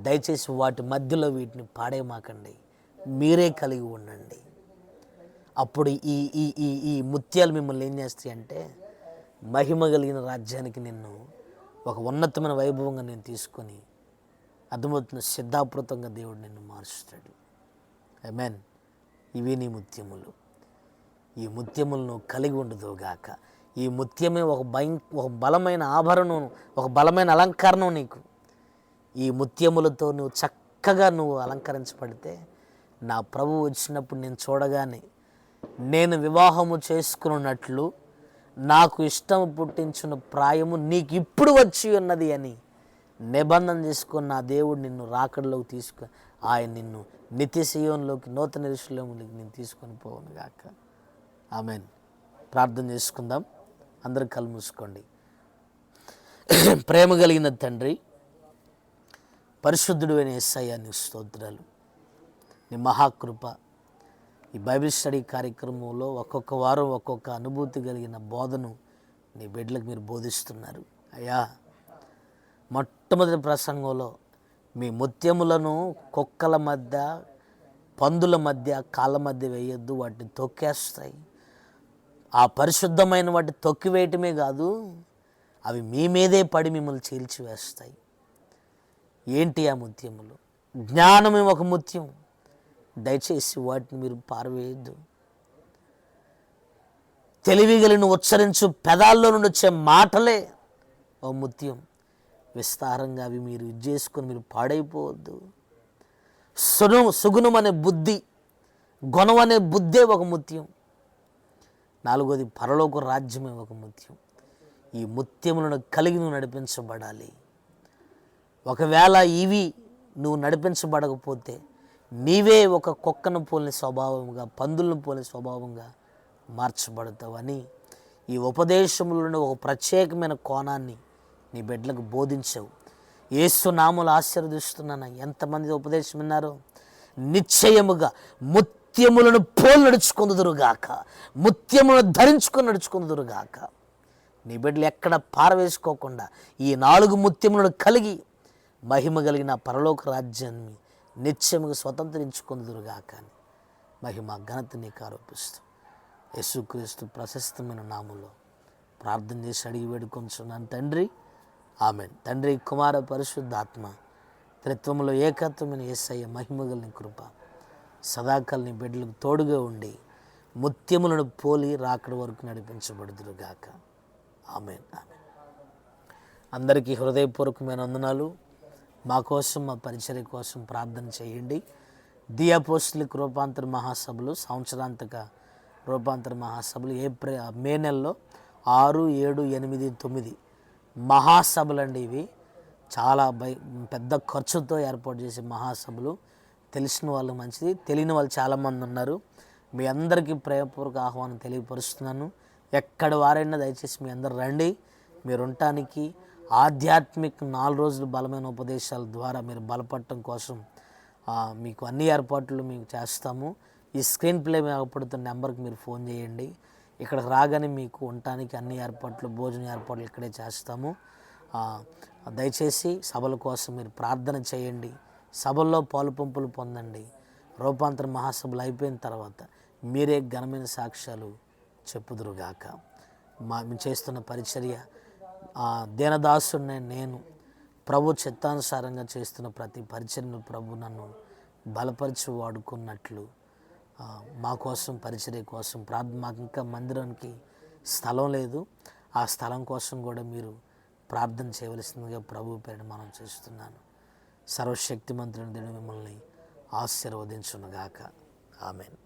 దయచేసి వాటి మధ్యలో వీటిని పాడేమాకండి, మీరే కలిగి ఉండండి. అప్పుడు ఈ ఈ ఈ ఈ ముత్యాలు మిమ్మల్ని ఏం చేస్తాయి అంటే, మహిమ కలిగిన రాజ్యానికి నిన్ను ఒక ఉన్నతమైన వైభవంగా నేను తీసుకొని, అర్థమవుతున్న సిద్ధాపృతంగా దేవుడు నిన్ను మారుస్తాడు. ఆమేన్. ఇవి నీ ముత్యములు. ఈ ముత్యములను కలిగి ఉండదుగాక. ఈ ముత్యమే ఒక బలమైన ఆభరణం, ఒక బలమైన అలంకరణం నీకు. ఈ ముత్యములతో నువ్వు చక్కగా అలంకరించబడితే, నా ప్రభువు వచ్చినప్పుడు నేను చూడగానే నేను వివాహము చేసుకున్నట్లు నాకు ఇష్టం పుట్టించిన ప్రాయము నీకు ఇప్పుడు వచ్చి ఉన్నది అని నిబంధన చేసుకున్న నా దేవుడు నిన్ను రాకడలోకి తీసుకొని, ఆయన నిన్ను నిత్య సీయోనులోకి, నూతన యెరూషలేములోకి నేను తీసుకొని పోవును గాక. ఆమేన్. ప్రార్థన చేసుకుందాం. అందరూ కళ్ళు మూసుకోండి. ప్రేమ కలిగిన తండ్రి, పరిశుద్ధుడు అయిన యేసయ్యా, నీ స్తోత్రాలు, నీ మహాకృప. ఈ బైబిల్ స్టడీ కార్యక్రమంలో ఒక్కొక్క వారం ఒక్కొక్క అనుభూతి కలిగిన బోధను నీ బిడ్డలకు మీరు బోధిస్తున్నారు అయ్యా. మొట్టమొదటి ప్రసంగంలో మీ ముత్యములను కుక్కల మధ్య, పందుల మధ్య, కాళ్ళ మధ్య వేయొద్దు, వాటిని తొక్కేస్తాయి. ఆ పరిశుద్ధమైన వాటిని తొక్కివేయటమే కాదు, అవి మీ మీదే పడి మిమ్మల్ని చీల్చివేస్తాయి. ఏంటి ఆ ముత్యములు? జ్ఞానమే ఒక ముత్యం. దయచేసి వాటిని మీరు పారవేయద్దు. తెలివిగలను ఉచ్చరించు పెదాల్లో నుండి వచ్చే మాటలే ఓ ముత్యం. విస్తారంగా అవి మీరు ఇది చేసుకొని మీరు పాడైపోవద్దు. సుగుణం అనే బుద్ధి, గుణం అనే బుద్ధే ఒక ముత్యం. 4వది పరలోక రాజ్యమే ఒక ముత్యం. ఈ ముత్యములను కలిగి నువ్వు నడిపించబడాలి. ఒకవేళ ఇవి నువ్వు నడిపించబడకపోతే నీవే ఒక కుక్కను పోలిన స్వభావంగా, పందులను పోలిన స్వభావంగా మార్చబడతావని ఈ ఉపదేశములను ఒక ప్రత్యేకమైన కోణాన్ని నీ బిడ్డలకు బోధించావు. యేసు నామములో ఆశీర్వదిస్తున్నాను. ఎంతమంది ఉపదేశం విన్నారో? నిశ్చయముగా ముత్యములను పోలి నడుచుకుందురుగాక, ముత్యములను ధరించుకొని నడుచుకుందురుగాక. నీ బిడ్డలు ఎక్కడ పారవేసుకోకుండా ఈ 4 ముత్యములను కలిగి మహిమ కలిగిన పరలోక రాజ్యాన్ని నిత్యముగా స్వతంత్రించుకుందురుగాక అని మహిమ ఘనత నీకు ఆరోపిస్తూ యేసుక్రీస్తు ప్రశస్తమైన నామంలో ప్రార్థన చేసి అడిగి వేడుకొంచున్నాను తండ్రి. ఆమెన్. తండ్రి, కుమార, పరిశుద్ధాత్మ త్రిత్వములో ఏకత్వమైన యేసయ్య మహిమగల నీ కృప సదాకాలం నీ బిడ్డలకు తోడుగా ఉండి ముత్యములను పోలి రాకడ వరకు నడిపించబడుదురుగాక. ఆమెన్. ఆమెన్. అందరికీ హృదయపూర్వకమైన వందనాలు. మా కోసం, మా పరిచర్య కోసం ప్రార్థన చేయండి. ది అపోస్తలిక్ రూపాంతర మహాసభలు, సంవత్సరాంతక రూపాంతర మహాసభలు మే నెలలో 6, 7, 8, 9 మహాసభలు అండి. ఇవి చాలా పెద్ద ఖర్చుతో ఏర్పాటు చేసే మహాసభలు. తెలిసిన వాళ్ళు మంచిది, తెలియని వాళ్ళు చాలామంది ఉన్నారు. మీ అందరికీ ప్రేమపూర్వక ఆహ్వానం తెలియపరుస్తున్నాను. ఎక్కడ వారైనా దయచేసి మీ అందరు రండి. మీరు ఉండటానికి ఆధ్యాత్మిక 4 రోజులు బలమైన ఉపదేశాల ద్వారా మీరు బలపడటం కోసం మీకు అన్ని ఏర్పాట్లు మీకు చేస్తాము. ఈ స్క్రీన్ ప్లే అవ్వబడుతున్న నెంబర్కి మీరు ఫోన్ చేయండి. ఇక్కడికి రాగానే మీకు ఉండటానికి అన్ని ఏర్పాట్లు, భోజన ఏర్పాట్లు ఇక్కడే చేస్తాము. దయచేసి సభల కోసం మీరు ప్రార్థన చేయండి. సభల్లో పాలు పంపులు పొందండి. రూపాంతర మహాసభలు అయిపోయిన తర్వాత మీరే ఘనమైన సాక్ష్యాలు చెప్పుదురుగాక. మేము చేస్తున్న పరిచర్య దీనదాసుడిని నేను ప్రభు చిత్తానుసారంగా చేస్తున్న ప్రతి పరిచర్యను ప్రభు నన్ను బలపరిచి వాడుకున్నట్లు మా కోసం, పరిచర్య కోసం మాకు ఇంకా మందిరానికి స్థలం లేదు. ఆ స్థలం కోసం కూడా మీరు ప్రార్థన చేయవలసిందిగా ప్రభు పేరు మనం చేస్తున్నాను. సర్వశక్తిమంతుని దేవుడు మిమ్మల్ని ఆశీర్వదించునుగాక. ఆమెన్.